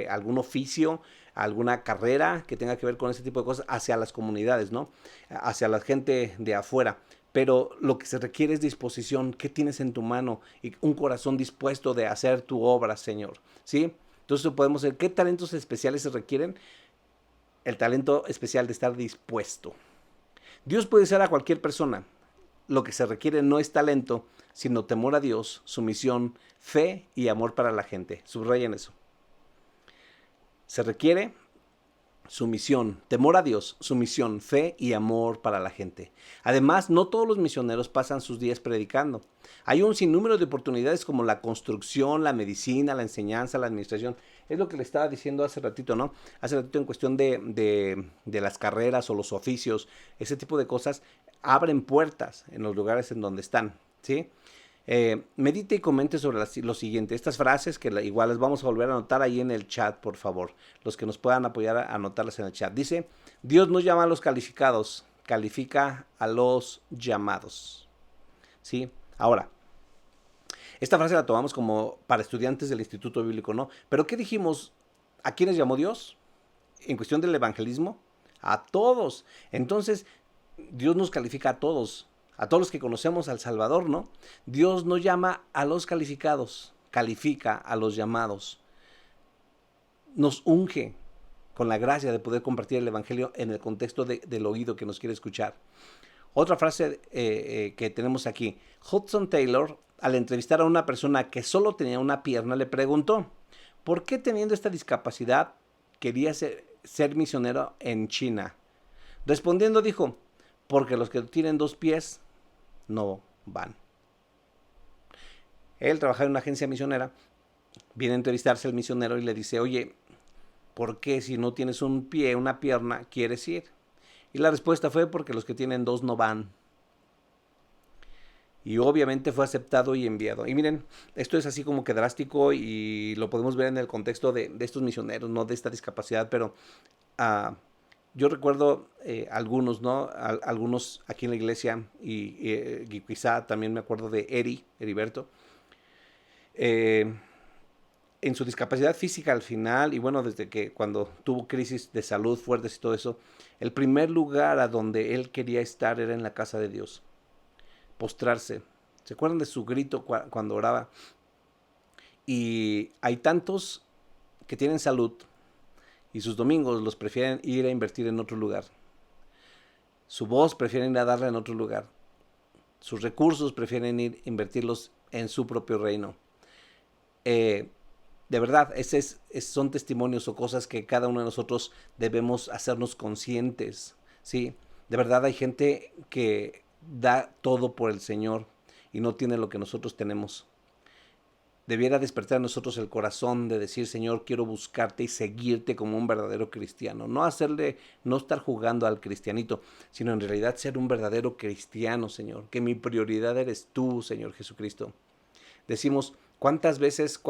algún oficio, alguna carrera que tenga que ver con ese tipo de cosas hacia las comunidades, ¿no? Hacia la gente de afuera. Pero lo que se requiere es disposición. ¿Qué tienes en tu mano? Y un corazón dispuesto de hacer tu obra, Señor. ¿Sí? Entonces podemos ver qué talentos especiales se requieren. El talento especial de estar dispuesto. Dios puede usar a cualquier persona. Lo que se requiere no es talento, sino temor a Dios, sumisión, fe y amor para la gente. Subrayen eso. Se requiere sumisión, temor a Dios, sumisión, fe y amor para la gente. Además, no todos los misioneros pasan sus días predicando. Hay un sinnúmero de oportunidades como la construcción, la medicina, la enseñanza, la administración. Es lo que le estaba diciendo hace ratito, ¿no? Hace ratito en cuestión de las carreras o los oficios, ese tipo de cosas abren puertas en los lugares en donde están, ¿sí? Medite y comente sobre lo siguiente. Estas frases que igual las vamos a volver a anotar ahí en el chat, por favor. Los que nos puedan apoyar a anotarlas en el chat. Dice, Dios no llama a los calificados, califica a los llamados. ¿Sí? Ahora, esta frase la tomamos como para estudiantes del Instituto Bíblico, ¿no? Pero ¿qué dijimos? ¿A quiénes llamó Dios? En cuestión del evangelismo, a todos. Entonces, Dios nos califica a todos los que conocemos al Salvador, ¿no? Dios no llama a los calificados, califica a los llamados. Nos unge con la gracia de poder compartir el evangelio en el contexto del oído que nos quiere escuchar. Otra frase que tenemos aquí. Hudson Taylor, al entrevistar a una persona que solo tenía una pierna, le preguntó, ¿por qué teniendo esta discapacidad quería ser misionero en China? Respondiendo dijo, porque los que tienen 2 pies no van. Él trabaja en una agencia misionera, viene a entrevistarse al misionero y le dice, oye, ¿por qué si no tienes un pie, una pierna, quieres ir? Y la respuesta fue porque los que tienen 2 no van. Y obviamente fue aceptado y enviado. Y miren, esto es así como que drástico y lo podemos ver en el contexto de estos misioneros, no de esta discapacidad, pero yo recuerdo algunos, ¿no? Algunos aquí en la iglesia y quizá también me acuerdo de Heriberto. En su discapacidad física al final, y bueno, desde que cuando tuvo crisis de salud fuertes y todo eso, el primer lugar a donde él quería estar era en la casa de Dios. Postrarse. ¿Se acuerdan de su grito cuando oraba? Y hay tantos que tienen salud y sus domingos los prefieren ir a invertir en otro lugar. Su voz prefieren ir a darla en otro lugar. Sus recursos prefieren ir a invertirlos en su propio reino. De verdad, son testimonios o cosas que cada uno de nosotros debemos hacernos conscientes, ¿sí? De verdad hay gente que da todo por el Señor y no tiene lo que nosotros tenemos. Debiera despertar en nosotros el corazón de decir, Señor, quiero buscarte y seguirte como un verdadero cristiano. No estar jugando al cristianito, sino en realidad ser un verdadero cristiano, Señor. Que mi prioridad eres tú, Señor Jesucristo. Decimos, ¿cuántas veces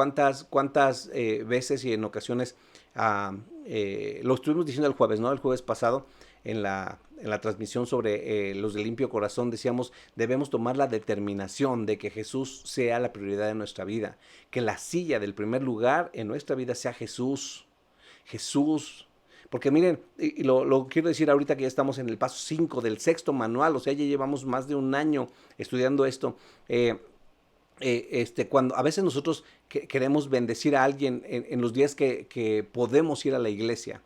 y en ocasiones, lo estuvimos diciendo el jueves, ¿no? El jueves pasado, en la transmisión sobre los de limpio corazón, decíamos, debemos tomar la determinación de que Jesús sea la prioridad de nuestra vida, que la silla del primer lugar en nuestra vida sea Jesús. Jesús. Porque miren, y lo quiero decir ahorita que ya estamos en el paso 5 del 6º manual, o sea, ya llevamos más de un año estudiando esto. Cuando a veces nosotros queremos bendecir a alguien en los días que podemos ir a la iglesia,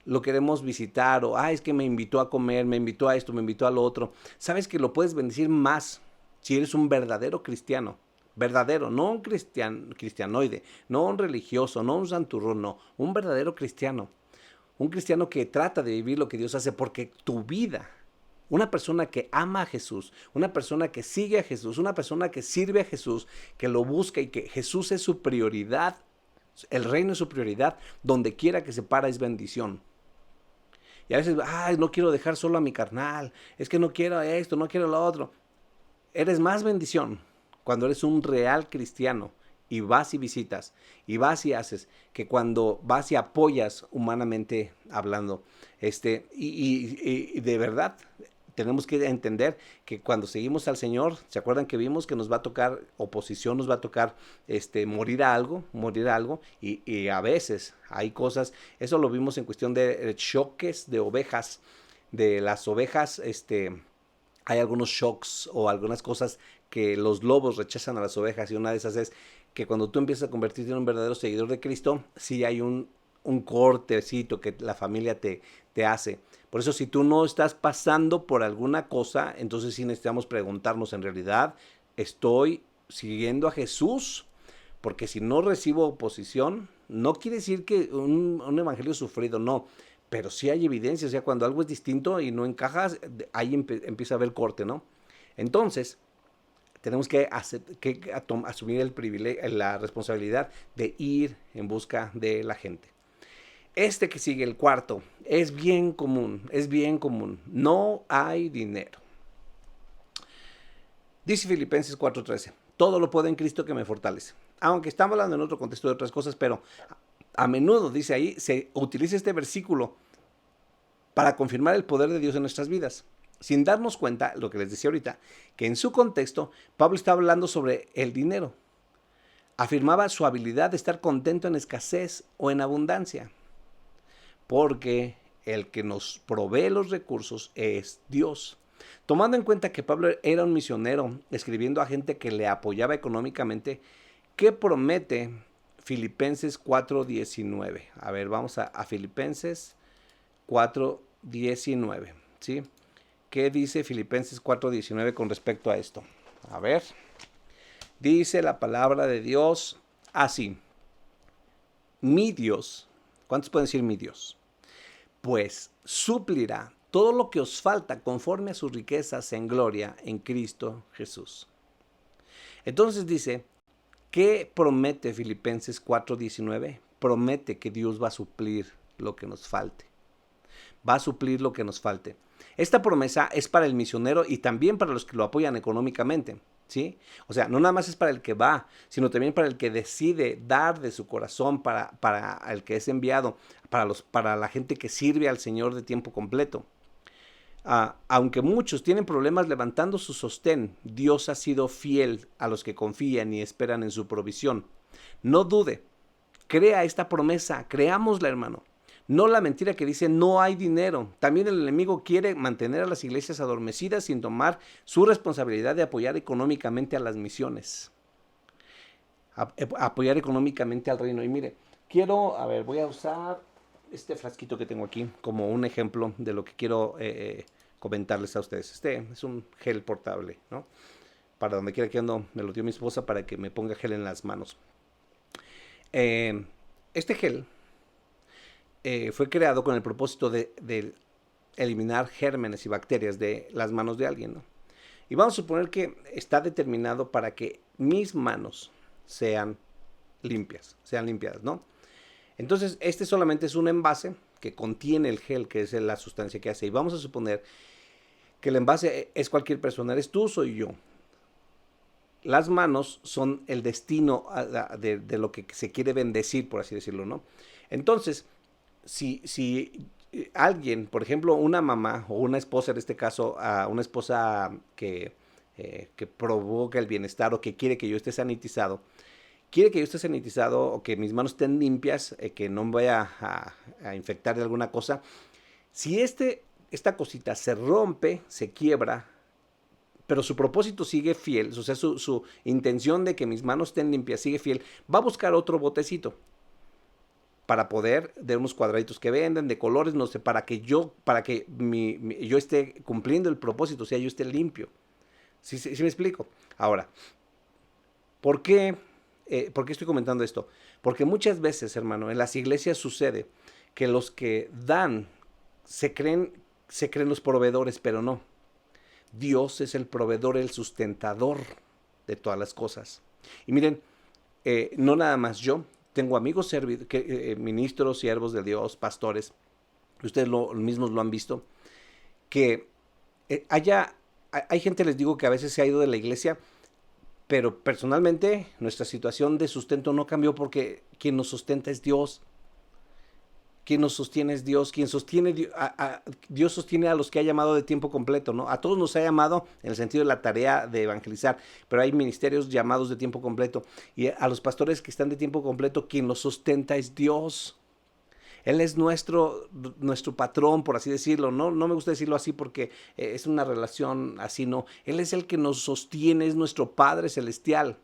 lo queremos visitar, o es que me invitó a comer, me invitó a esto, me invitó a lo otro. Sabes que lo puedes bendecir más si eres un verdadero cristiano. Verdadero, no un cristianoide, no un religioso, no un santurrón, no, un verdadero cristiano. Un cristiano que trata de vivir lo que Dios hace, porque tu vida, una persona que ama a Jesús, una persona que sigue a Jesús, una persona que sirve a Jesús, que lo busca y que Jesús es su prioridad El reino es su prioridad. Donde quiera que se para es bendición. Y a veces, no quiero dejar solo a mi carnal. Es que no quiero esto, no quiero lo otro. Eres más bendición cuando eres un real cristiano y vas y visitas y vas y haces que cuando vas y apoyas humanamente hablando. Y de verdad tenemos que entender que cuando seguimos al Señor, ¿se acuerdan que vimos que nos va a tocar oposición, nos va a tocar morir a algo, y a veces hay cosas, eso lo vimos en cuestión de choques de ovejas, de las ovejas, hay algunos shocks o algunas cosas que los lobos rechazan a las ovejas, y una de esas es que cuando tú empiezas a convertirte en un verdadero seguidor de Cristo, sí hay un cortecito que la familia te hace. Por eso, si tú no estás pasando por alguna cosa, entonces sí necesitamos preguntarnos, en realidad, ¿estoy siguiendo a Jesús? Porque si no recibo oposición, no quiere decir que un evangelio sufrido, no. Pero sí hay evidencia, o sea, cuando algo es distinto y no encajas, ahí empieza a haber corte, ¿no? Entonces, tenemos que asumir el privilegio, la responsabilidad de ir en busca de la gente. Este que sigue, el cuarto, es bien común, No hay dinero. Dice Filipenses 4:13, todo lo puedo en Cristo que me fortalece. Aunque estamos hablando en otro contexto de otras cosas, pero a menudo, dice ahí, se utiliza este versículo para confirmar el poder de Dios en nuestras vidas, sin darnos cuenta, lo que les decía ahorita, que en su contexto, Pablo está hablando sobre el dinero. Afirmaba su habilidad de estar contento en escasez o en abundancia, porque el que nos provee los recursos es Dios. Tomando en cuenta que Pablo era un misionero, escribiendo a gente que le apoyaba económicamente, ¿qué promete Filipenses 4:19? A ver, vamos a Filipenses 4:19, ¿sí? ¿Qué dice Filipenses 4:19 con respecto a esto? A ver, dice la palabra de Dios así: mi Dios, ¿cuántos pueden decir mi Dios? Pues suplirá todo lo que os falta conforme a sus riquezas en gloria en Cristo Jesús. Entonces dice, ¿qué promete Filipenses 4:19? Promete que Dios va a suplir lo que nos falte. Va a suplir lo que nos falte. Esta promesa es para el misionero y también para los que lo apoyan económicamente, ¿sí? O sea, no nada más es para el que va, sino también para el que decide dar de su corazón, para el que es enviado, para la gente que sirve al Señor de tiempo completo. Aunque muchos tienen problemas levantando su sostén, Dios ha sido fiel a los que confían y esperan en su provisión. No dude, crea esta promesa, creámosla, hermano. No la mentira que dice no hay dinero. También el enemigo quiere mantener a las iglesias adormecidas sin tomar su responsabilidad de apoyar económicamente a las misiones. Apoyar económicamente al reino. Y mire, voy a usar este frasquito que tengo aquí como un ejemplo de lo que quiero comentarles a ustedes. Este es un gel portable, ¿no? Para donde quiera que ando, me lo dio mi esposa para que me ponga gel en las manos. Este gel fue creado con el propósito de eliminar gérmenes y bacterias de las manos de alguien, ¿no? Y vamos a suponer que está determinado para que mis manos sean limpiadas, ¿no? Entonces, este solamente es un envase que contiene el gel, que es la sustancia que hace. Y vamos a suponer que el envase es cualquier persona, eres tú, soy yo. Las manos son el destino de lo que se quiere bendecir, por así decirlo, ¿no? Entonces, si alguien, por ejemplo, una mamá o una esposa, en este caso, una esposa que provoca el bienestar o que quiere que yo esté sanitizado, o que mis manos estén limpias, que no me vaya a infectar de alguna cosa, si esta cosita se rompe, se quiebra, pero su propósito sigue fiel, o sea, su intención de que mis manos estén limpias sigue fiel, va a buscar otro botecito para poder, de unos cuadraditos que venden, de colores, no sé, para que yo esté cumpliendo el propósito, o sea, yo esté limpio. ¿Sí me explico? Ahora, ¿por qué estoy comentando esto? Porque muchas veces, hermano, en las iglesias sucede que los que dan se creen los proveedores, pero no. Dios es el proveedor, el sustentador de todas las cosas. Y miren, no nada más yo, Tengo amigos ministros, siervos de Dios, pastores, ustedes mismos lo han visto, que hay gente, les digo, que a veces se ha ido de la iglesia, pero personalmente nuestra situación de sustento no cambió porque quien nos sustenta es Dios. Quien nos sostiene es Dios, quien sostiene, Dios sostiene a los que ha llamado de tiempo completo, ¿no? A todos nos ha llamado en el sentido de la tarea de evangelizar, pero hay ministerios llamados de tiempo completo, y a los pastores que están de tiempo completo, quien los sustenta es Dios. Él es nuestro patrón, por así decirlo. No me gusta decirlo así porque es una relación así, no. Él es el que nos sostiene, es nuestro Padre Celestial.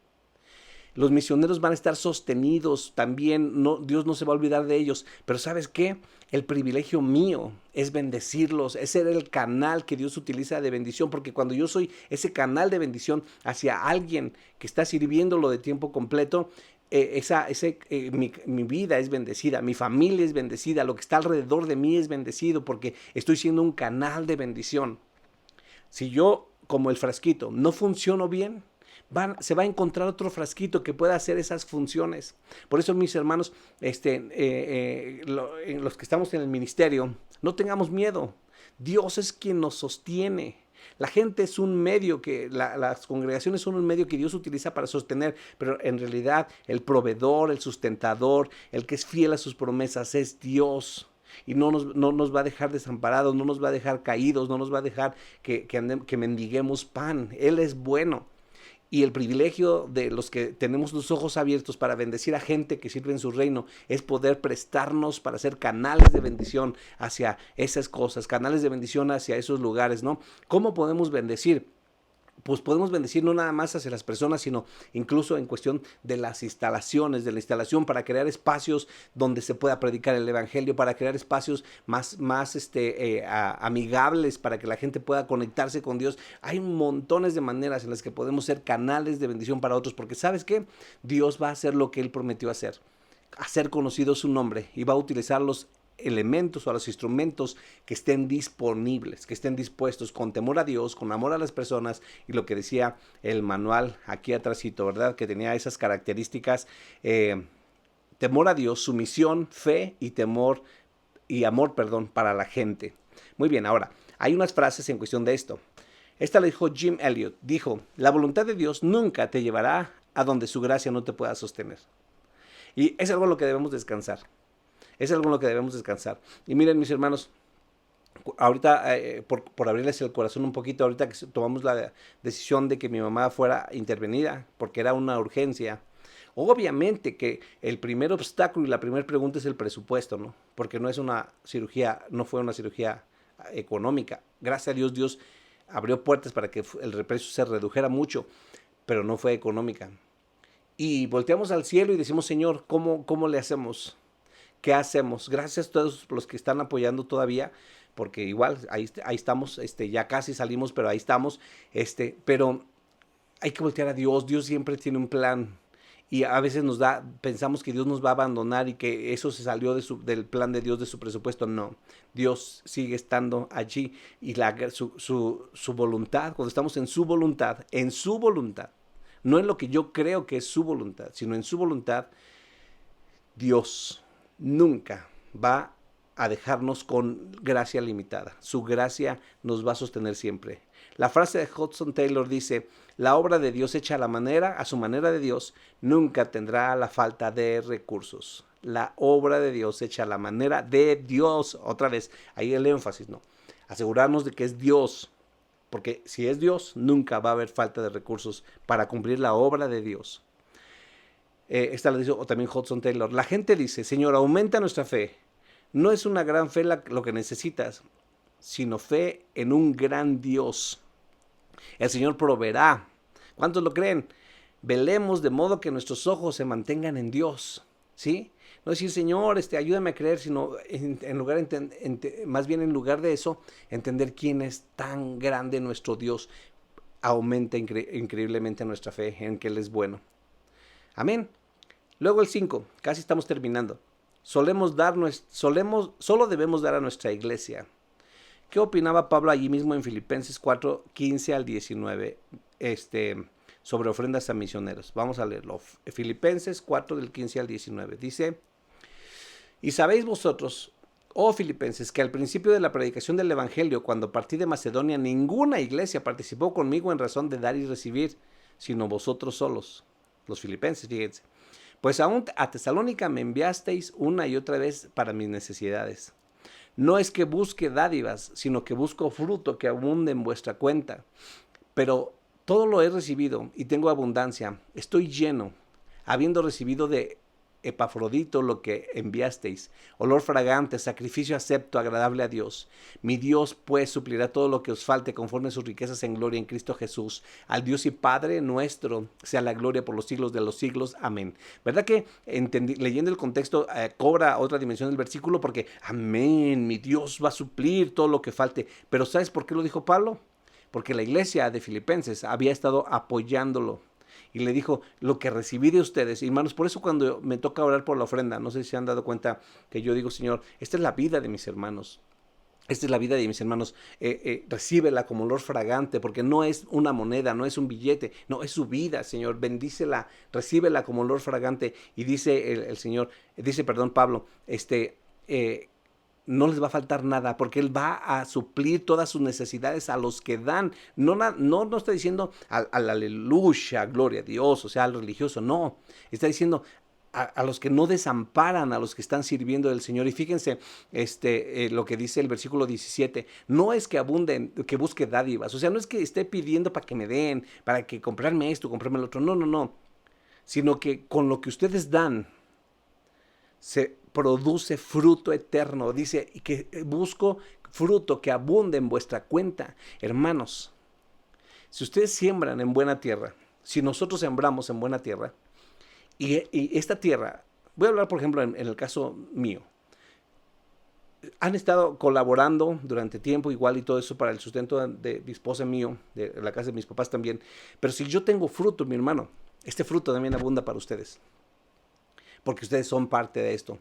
Los misioneros van a estar sostenidos también, Dios no se va a olvidar de ellos. Pero ¿sabes qué? El privilegio mío es bendecirlos, es ser el canal que Dios utiliza de bendición, porque cuando yo soy ese canal de bendición hacia alguien que está sirviéndolo de tiempo completo, mi vida es bendecida, mi familia es bendecida, lo que está alrededor de mí es bendecido, porque estoy siendo un canal de bendición. Si yo, como el frasquito, no funciono bien, se va a encontrar otro frasquito que pueda hacer esas funciones. Por eso, mis hermanos, los que estamos en el ministerio, no tengamos miedo. Dios es quien nos sostiene. La gente es un medio las congregaciones son un medio que Dios utiliza para sostener, pero en realidad el proveedor, el sustentador, el que es fiel a sus promesas es Dios. Y no nos va a dejar desamparados, no nos va a dejar caídos, no nos va a dejar que mendiguemos pan. Él es bueno. Y el privilegio de los que tenemos los ojos abiertos para bendecir a gente que sirve en su reino es poder prestarnos para ser canales de bendición hacia esas cosas, canales de bendición hacia esos lugares, ¿no? ¿Cómo podemos bendecir? Pues podemos bendecir no nada más hacia las personas, sino incluso en cuestión de las instalaciones, de la instalación, para crear espacios donde se pueda predicar el evangelio, para crear espacios más amigables para que la gente pueda conectarse con Dios. Hay montones de maneras en las que podemos ser canales de bendición para otros, porque ¿sabes qué? Dios va a hacer lo que Él prometió hacer conocido su nombre, y va a utilizar los elementos o a los instrumentos que estén disponibles, que estén dispuestos con temor a Dios, con amor a las personas, y lo que decía el manual aquí atrásito, ¿verdad? Que tenía esas características, temor a Dios, sumisión, fe y amor, para la gente. Muy bien, ahora, hay unas frases en cuestión de esto. Esta la dijo Jim Elliot, dijo: la voluntad de Dios nunca te llevará a donde su gracia no te pueda sostener. Y es algo en lo que debemos descansar. Es algo en lo que debemos descansar. Y miren, mis hermanos, ahorita, por abrirles el corazón un poquito, ahorita que tomamos la decisión de que mi mamá fuera intervenida, porque era una urgencia, obviamente que el primer obstáculo y la primera pregunta es el presupuesto, ¿no? Porque no fue una cirugía económica. Gracias a Dios, Dios abrió puertas para que el precio se redujera mucho, pero no fue económica. Y volteamos al cielo y decimos: Señor, ¿cómo le hacemos? ¿Qué hacemos? Gracias a todos los que están apoyando todavía, porque igual ahí estamos, ya casi salimos, pero ahí estamos, pero hay que voltear a Dios. Dios siempre tiene un plan, y a veces pensamos que Dios nos va a abandonar y que eso se salió del plan de Dios, de su presupuesto. No, Dios sigue estando allí, y su voluntad, cuando estamos en su voluntad, no en lo que yo creo que es su voluntad, sino en su voluntad, Dios nunca va a dejarnos con gracia limitada. Su gracia nos va a sostener siempre. La frase de Hudson Taylor dice: la obra de Dios hecha a su manera de Dios nunca tendrá la falta de recursos. La obra de Dios hecha a la manera de Dios. Otra vez, ahí el énfasis, ¿no? Asegurarnos de que es Dios, porque si es Dios, nunca va a haber falta de recursos para cumplir la obra de Dios. Esta la dice también Hudson Taylor. La gente dice: Señor, aumenta nuestra fe. No es una gran fe lo que necesitas, sino fe en un gran Dios. El Señor proveerá. ¿Cuántos lo creen? Velemos de modo que nuestros ojos se mantengan en Dios, ¿sí? No decir: Señor, ayúdame a creer, sino más bien en lugar de eso, entender quién es tan grande nuestro Dios. Aumenta increíblemente nuestra fe en que Él es bueno. Amén. Luego el 5, casi estamos terminando. Solo debemos dar a nuestra iglesia. ¿Qué opinaba Pablo allí mismo en Filipenses 4, 15 al 19? sobre ofrendas a misioneros. Vamos a leerlo. Filipenses 4 del 15 al 19. Dice, y sabéis vosotros, oh Filipenses, que al principio de la predicación del Evangelio, cuando partí de Macedonia, ninguna iglesia participó conmigo en razón de dar y recibir, sino vosotros solos, los filipenses, fíjense. Pues aún a Tesalónica me enviasteis una y otra vez para mis necesidades. No es que busque dádivas, sino que busco fruto que abunde en vuestra cuenta. Pero todo lo he recibido y tengo abundancia. Estoy lleno, habiendo recibido de Epafrodito lo que enviasteis, olor fragante, sacrificio acepto, agradable a Dios. Mi Dios pues suplirá todo lo que os falte conforme a sus riquezas en gloria en Cristo Jesús. Al Dios y Padre nuestro sea la gloria por los siglos de los siglos. Amén. ¿Verdad que leyendo el contexto cobra otra dimensión del versículo? Porque amén, mi Dios va a suplir todo lo que falte. Pero ¿sabes por qué lo dijo Pablo? Porque la iglesia de Filipenses había estado apoyándolo. Y le dijo, lo que recibí de ustedes, hermanos, por eso cuando me toca orar por la ofrenda, no sé si se han dado cuenta que yo digo, Señor, esta es la vida de mis hermanos. Esta es la vida de mis hermanos, recíbela como olor fragante, porque no es una moneda, no es un billete, no, es su vida, Señor, bendícela, recíbela como olor fragante. Y dice el Señor, perdón, Pablo, no les va a faltar nada, porque Él va a suplir todas sus necesidades a los que dan. No está diciendo al aleluya, gloria a Dios, o sea, al religioso, no. Está diciendo a los que no desamparan, a los que están sirviendo del Señor. Y fíjense lo que dice el versículo 17, no es que abunden, que busque dádivas, o sea, no es que esté pidiendo para que me den, para que comprarme esto, comprarme lo otro, no, sino que con lo que ustedes dan, se produce fruto eterno. Dice que busco fruto que abunde en vuestra cuenta. Hermanos, si ustedes siembran en buena tierra, si nosotros sembramos en buena tierra, y esta tierra, voy a hablar por ejemplo en el caso mío, han estado colaborando durante tiempo igual y todo eso para el sustento de mi esposa y mío, de la casa de mis papás también, pero si yo tengo fruto, mi hermano, este fruto también abunda para ustedes. Porque ustedes son parte de esto,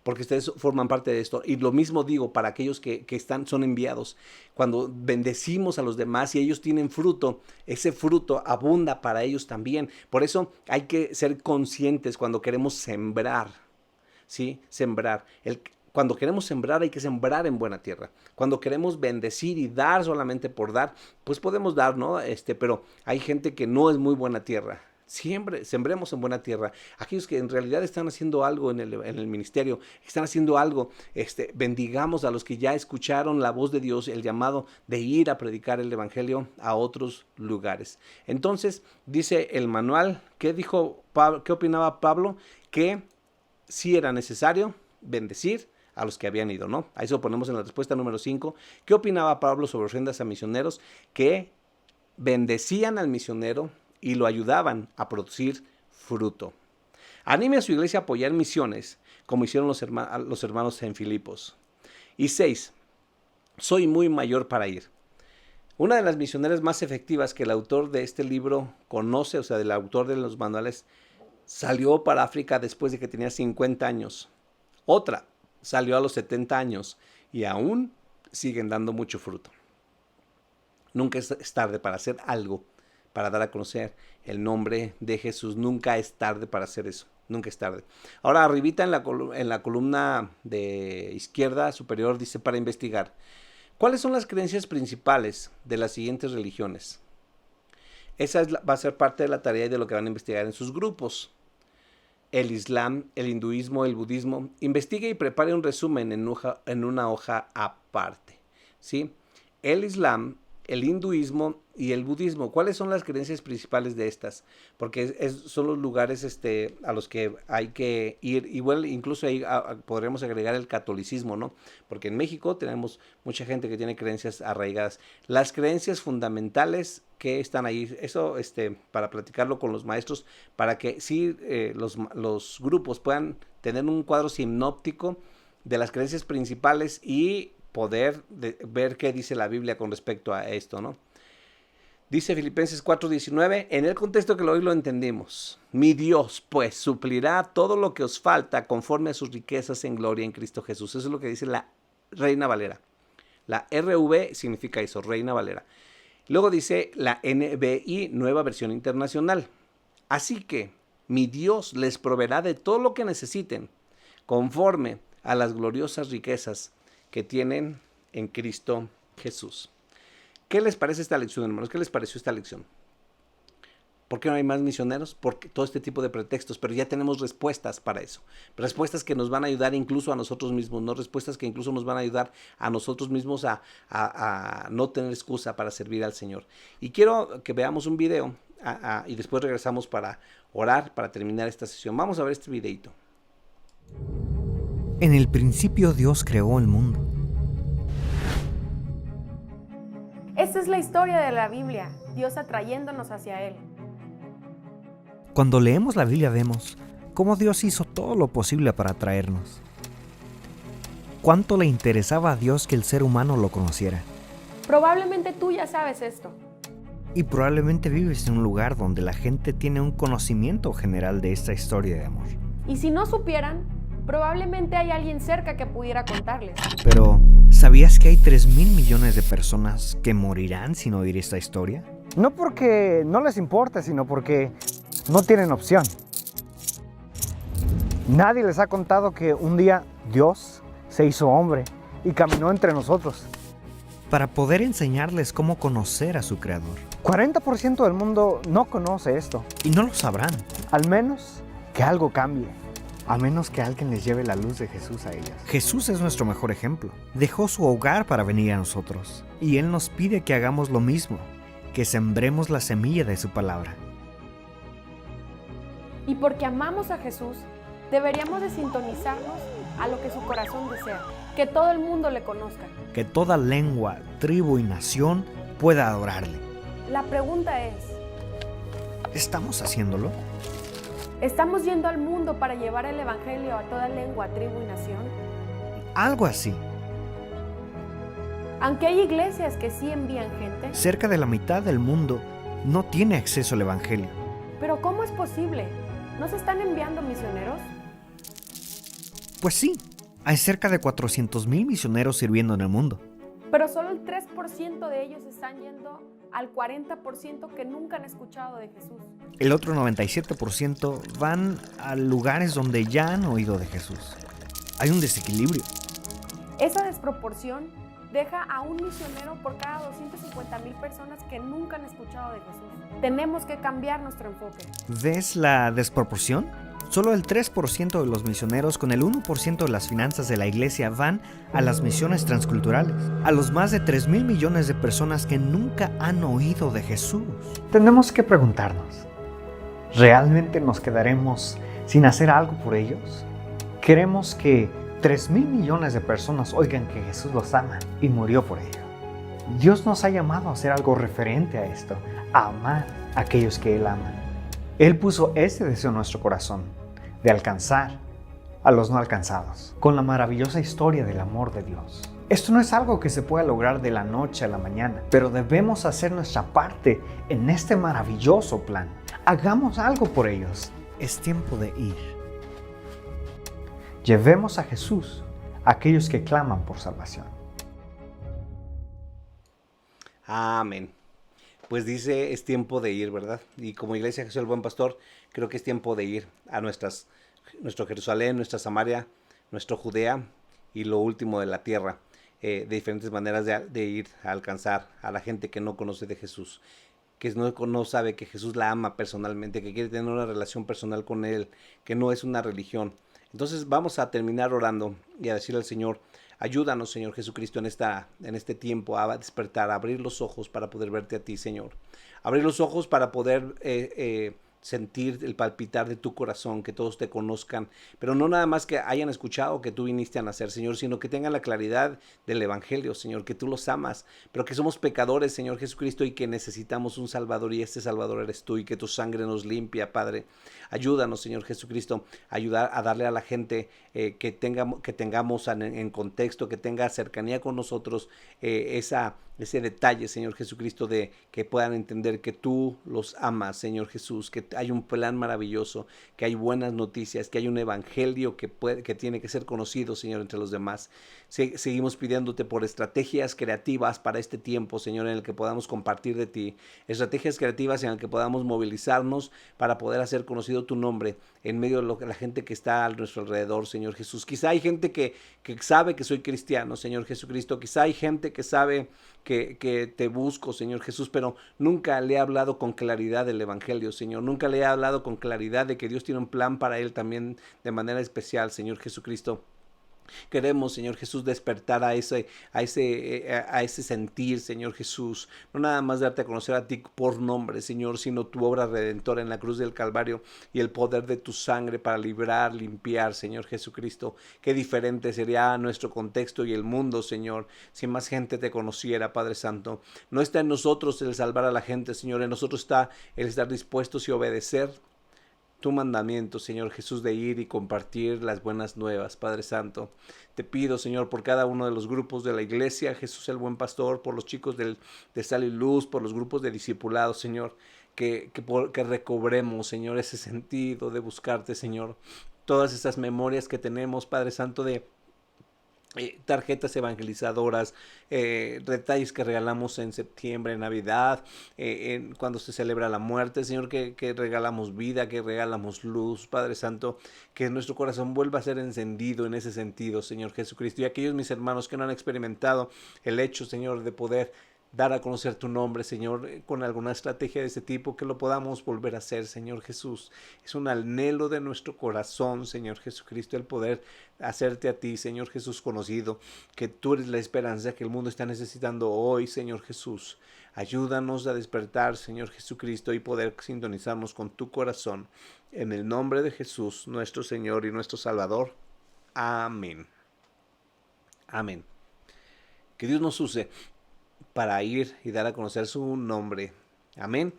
porque ustedes forman parte de esto. Y lo mismo digo para aquellos que son enviados. Cuando bendecimos a los demás y ellos tienen fruto, ese fruto abunda para ellos también. Por eso hay que ser conscientes cuando queremos sembrar, ¿sí? Sembrar. Cuando queremos sembrar hay que sembrar en buena tierra. Cuando queremos bendecir y dar solamente por dar, pues podemos dar, ¿no? Pero hay gente que no es muy buena tierra. Siempre sembremos en buena tierra. Aquellos que en realidad están haciendo algo en el ministerio, están haciendo algo, bendigamos a los que ya escucharon la voz de Dios, el llamado de ir a predicar el evangelio a otros lugares. Entonces, dice el manual, ¿qué dijo Pablo? ¿Qué opinaba Pablo? Que sí era necesario bendecir a los que habían ido, ¿no? A eso ponemos en la respuesta número 5. ¿Qué opinaba Pablo sobre ofrendas a misioneros? Que bendecían al misionero y lo ayudaban a producir fruto. Anime a su iglesia a apoyar misiones, como hicieron los hermanos en Filipos. Y 6. Soy muy mayor para ir. Una de las misioneras más efectivas que el autor de este libro conoce, o sea, del autor de los manuales, salió para África después de que tenía 50 años. Otra salió a los 70 años y aún siguen dando mucho fruto. Nunca es tarde para hacer algo, para dar a conocer el nombre de Jesús. Nunca es tarde para hacer eso. Nunca es tarde. Ahora, arribita en la columna de izquierda superior dice para investigar. ¿Cuáles son las creencias principales de las siguientes religiones? Esa va a ser parte de la tarea y de lo que van a investigar en sus grupos. El Islam, el hinduismo, el budismo. Investigue y prepare un resumen en una hoja aparte, ¿sí? El Islam, el hinduismo y el budismo. ¿Cuáles son las creencias principales de estas? Porque son los lugares a los que hay que ir. Igual incluso ahí podremos agregar el catolicismo, ¿no? Porque en México tenemos mucha gente que tiene creencias arraigadas. Las creencias fundamentales que están ahí, eso para platicarlo con los maestros, para que sí los grupos puedan tener un cuadro sinóptico de las creencias principales y poder ver qué dice la Biblia con respecto a esto, ¿no? Dice Filipenses 4:19, en el contexto que hoy lo entendimos. Mi Dios, pues, suplirá todo lo que os falta conforme a sus riquezas en gloria en Cristo Jesús. Eso es lo que dice la Reina Valera. La RV significa eso, Reina Valera. Luego dice la NBI, Nueva Versión Internacional. Así que mi Dios les proveerá de todo lo que necesiten, conforme a las gloriosas riquezas que tienen en Cristo Jesús. ¿Qué les parece esta lección, hermanos? ¿Qué les pareció esta lección? ¿Por qué no hay más misioneros? Porque todo este tipo de pretextos, pero ya tenemos respuestas para eso. Respuestas que nos van a ayudar incluso a nosotros mismos, ¿no? Respuestas que incluso nos van a ayudar a nosotros mismos a no tener excusa para servir al Señor. Y quiero que veamos un video y después regresamos para orar, para terminar esta sesión. Vamos a ver este videito. En el principio Dios creó el mundo. Esta es la historia de la Biblia, Dios atrayéndonos hacia Él. Cuando leemos la Biblia vemos cómo Dios hizo todo lo posible para atraernos. Cuánto le interesaba a Dios que el ser humano lo conociera. Probablemente tú ya sabes esto. Y probablemente vives en un lugar donde la gente tiene un conocimiento general de esta historia de amor. Y si no supieran, probablemente hay alguien cerca que pudiera contarles. Pero, ¿sabías que hay 3,000 millones de personas que morirán sin oír esta historia? No porque no les importe, sino porque no tienen opción. Nadie les ha contado que un día Dios se hizo hombre y caminó entre nosotros. Para poder enseñarles cómo conocer a su Creador. 40% del mundo no conoce esto. Y no lo sabrán. Al menos que algo cambie. A menos que alguien les lleve la luz de Jesús a ellas. Jesús es nuestro mejor ejemplo. Dejó su hogar para venir a nosotros. Y Él nos pide que hagamos lo mismo, que sembremos la semilla de su palabra. Y porque amamos a Jesús, deberíamos de sintonizarnos a lo que su corazón desea, que todo el mundo le conozca. Que toda lengua, tribu y nación pueda adorarle. La pregunta es, ¿estamos haciéndolo? ¿estamos yendo al mundo para llevar el evangelio a toda lengua, tribu y nación? Algo así. Aunque hay iglesias que sí envían gente, Cerca de la mitad del mundo no tiene acceso al evangelio. pero ¿cómo es posible? ¿No se están enviando misioneros? Pues sí, hay cerca de 400,000 misioneros sirviendo en el mundo. Pero solo el 3% de ellos están yendo al 40% que nunca han escuchado de Jesús. El otro 97% van a lugares donde ya han oído de Jesús. Hay un desequilibrio. Esa desproporción deja a un misionero por cada 250,000 personas que nunca han escuchado de Jesús. Tenemos que cambiar nuestro enfoque. ¿Ves la desproporción? Solo el 3% de los misioneros con el 1% de las finanzas de la iglesia van a las misiones transculturales, a los más de 3,000 millones de personas que nunca han oído de Jesús. Tenemos que preguntarnos, ¿realmente nos quedaremos sin hacer algo por ellos? Queremos que 3,000 millones de personas oigan que Jesús los ama y murió por ello. Dios nos ha llamado a hacer algo referente a esto, a amar a aquellos que Él ama. Él puso ese deseo en nuestro corazón, de alcanzar a los no alcanzados, con la maravillosa historia del amor de Dios. Esto no es algo que se pueda lograr de la noche a la mañana, pero debemos hacer nuestra parte en este maravilloso plan. Hagamos algo por ellos. Es tiempo de ir. Llevemos a Jesús a aquellos que claman por salvación. Amén. Pues dice, es tiempo de ir, ¿verdad? Y como Iglesia Jesús el Buen Pastor, creo que es tiempo de ir a nuestro Jerusalén, nuestra Samaria, nuestro Judea y lo último de la tierra. De diferentes maneras de ir a alcanzar a la gente que no conoce de Jesús, que no sabe que Jesús la ama personalmente, que quiere tener una relación personal con Él, que no es una religión. Entonces vamos a terminar orando y a decirle al Señor, ayúdanos, Señor Jesucristo, en este tiempo a despertar, a abrir los ojos para poder verte a ti, Señor. Abrir los ojos para poder sentir el palpitar de tu corazón, que todos te conozcan, pero no nada más que hayan escuchado que tú viniste a nacer, Señor, sino que tengan la claridad del Evangelio, Señor, que tú los amas, pero que somos pecadores, Señor Jesucristo, y que necesitamos un Salvador, y este Salvador eres tú, y que tu sangre nos limpia, Padre. Ayúdanos, Señor Jesucristo, ayudar a darle a la gente que tengamos en contexto, que tenga cercanía con nosotros, esa ese detalle, Señor Jesucristo, de que puedan entender que tú los amas, Señor Jesús, que hay un plan maravilloso, que hay buenas noticias, que hay un evangelio que tiene que ser conocido, Señor, entre los demás. Seguimos pidiéndote por estrategias creativas para este tiempo, Señor, en el que podamos compartir de ti, estrategias creativas en el que podamos movilizarnos para poder hacer conocido tu nombre en medio de la gente que está a nuestro alrededor, Señor Jesús. Quizá hay gente que sabe que soy cristiano, Señor Jesucristo, quizá hay gente que sabe que te busco, Señor Jesús, pero nunca le he hablado con claridad del Evangelio, Señor. Nunca le he hablado con claridad de que Dios tiene un plan para él también de manera especial, Señor Jesucristo. Queremos, Señor Jesús, despertar a ese sentir, Señor Jesús. No nada más darte a conocer a ti por nombre, Señor, sino tu obra redentora en la cruz del Calvario y el poder de tu sangre para librar, limpiar, Señor Jesucristo. Qué diferente sería nuestro contexto y el mundo, Señor, si más gente te conociera, Padre Santo. No está en nosotros el salvar a la gente, Señor. En nosotros está el estar dispuestos y obedecer tu mandamiento, Señor Jesús, de ir y compartir las buenas nuevas, Padre Santo. Te pido, Señor, por cada uno de los grupos de la iglesia, Jesús el buen pastor, por los chicos de Sal y Luz, por los grupos de discipulados, Señor, que recobremos, Señor, ese sentido de buscarte, Señor. Todas esas memorias que tenemos, Padre Santo, de tarjetas evangelizadoras, detalles que regalamos en septiembre, en Navidad, cuando se celebra la muerte, Señor, que regalamos vida, que regalamos luz, Padre Santo, que nuestro corazón vuelva a ser encendido en ese sentido, Señor Jesucristo. Y aquellos mis hermanos que no han experimentado el hecho, Señor, de poder dar a conocer tu nombre, Señor, con alguna estrategia de ese tipo, que lo podamos volver a hacer, Señor Jesús. Es un anhelo de nuestro corazón, Señor Jesucristo, el poder hacerte a ti, Señor Jesús, conocido, que tú eres la esperanza que el mundo está necesitando hoy, Señor Jesús. Ayúdanos a despertar, Señor Jesucristo, y poder sintonizarnos con tu corazón. En el nombre de Jesús, nuestro Señor y nuestro Salvador. Amén. Amén. Que Dios nos use para ir y dar a conocer su nombre. Amén.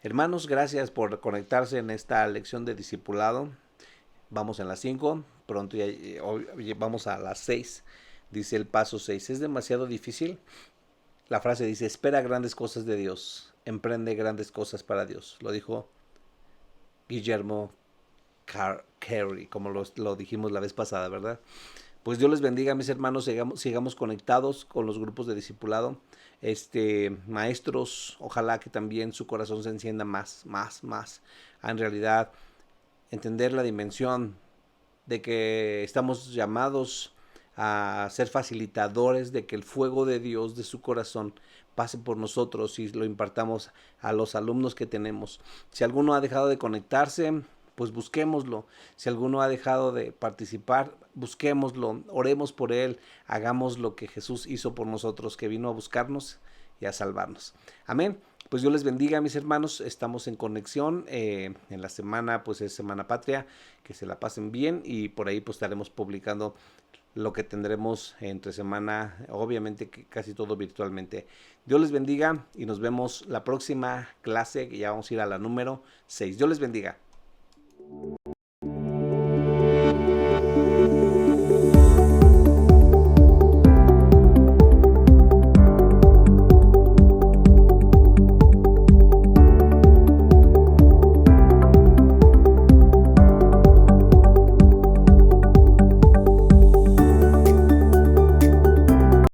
Hermanos, gracias por conectarse en esta lección de discipulado. Vamos en las 5, pronto ya vamos a las 6. Dice el paso 6, ¿es demasiado difícil? La frase dice, espera grandes cosas de Dios, emprende grandes cosas para Dios. Lo dijo Guillermo Carey, como lo dijimos la vez pasada, ¿verdad? Pues Dios les bendiga, mis hermanos, sigamos conectados con los grupos de discipulado. Maestros, ojalá que también su corazón se encienda más. En realidad, entender la dimensión de que estamos llamados a ser facilitadores de que el fuego de Dios, de su corazón, pase por nosotros y lo impartamos a los alumnos que tenemos. Si alguno ha dejado de conectarse, pues busquémoslo. Si alguno ha dejado de participar, busquémoslo, oremos por él, hagamos lo que Jesús hizo por nosotros, que vino a buscarnos y a salvarnos. Amén. Pues Dios les bendiga, mis hermanos, estamos en conexión, en la semana, pues es Semana Patria, que se la pasen bien y por ahí pues estaremos publicando lo que tendremos entre semana, obviamente que casi todo virtualmente. Dios les bendiga y nos vemos la próxima clase, que ya vamos a ir a la número 6. Dios les bendiga.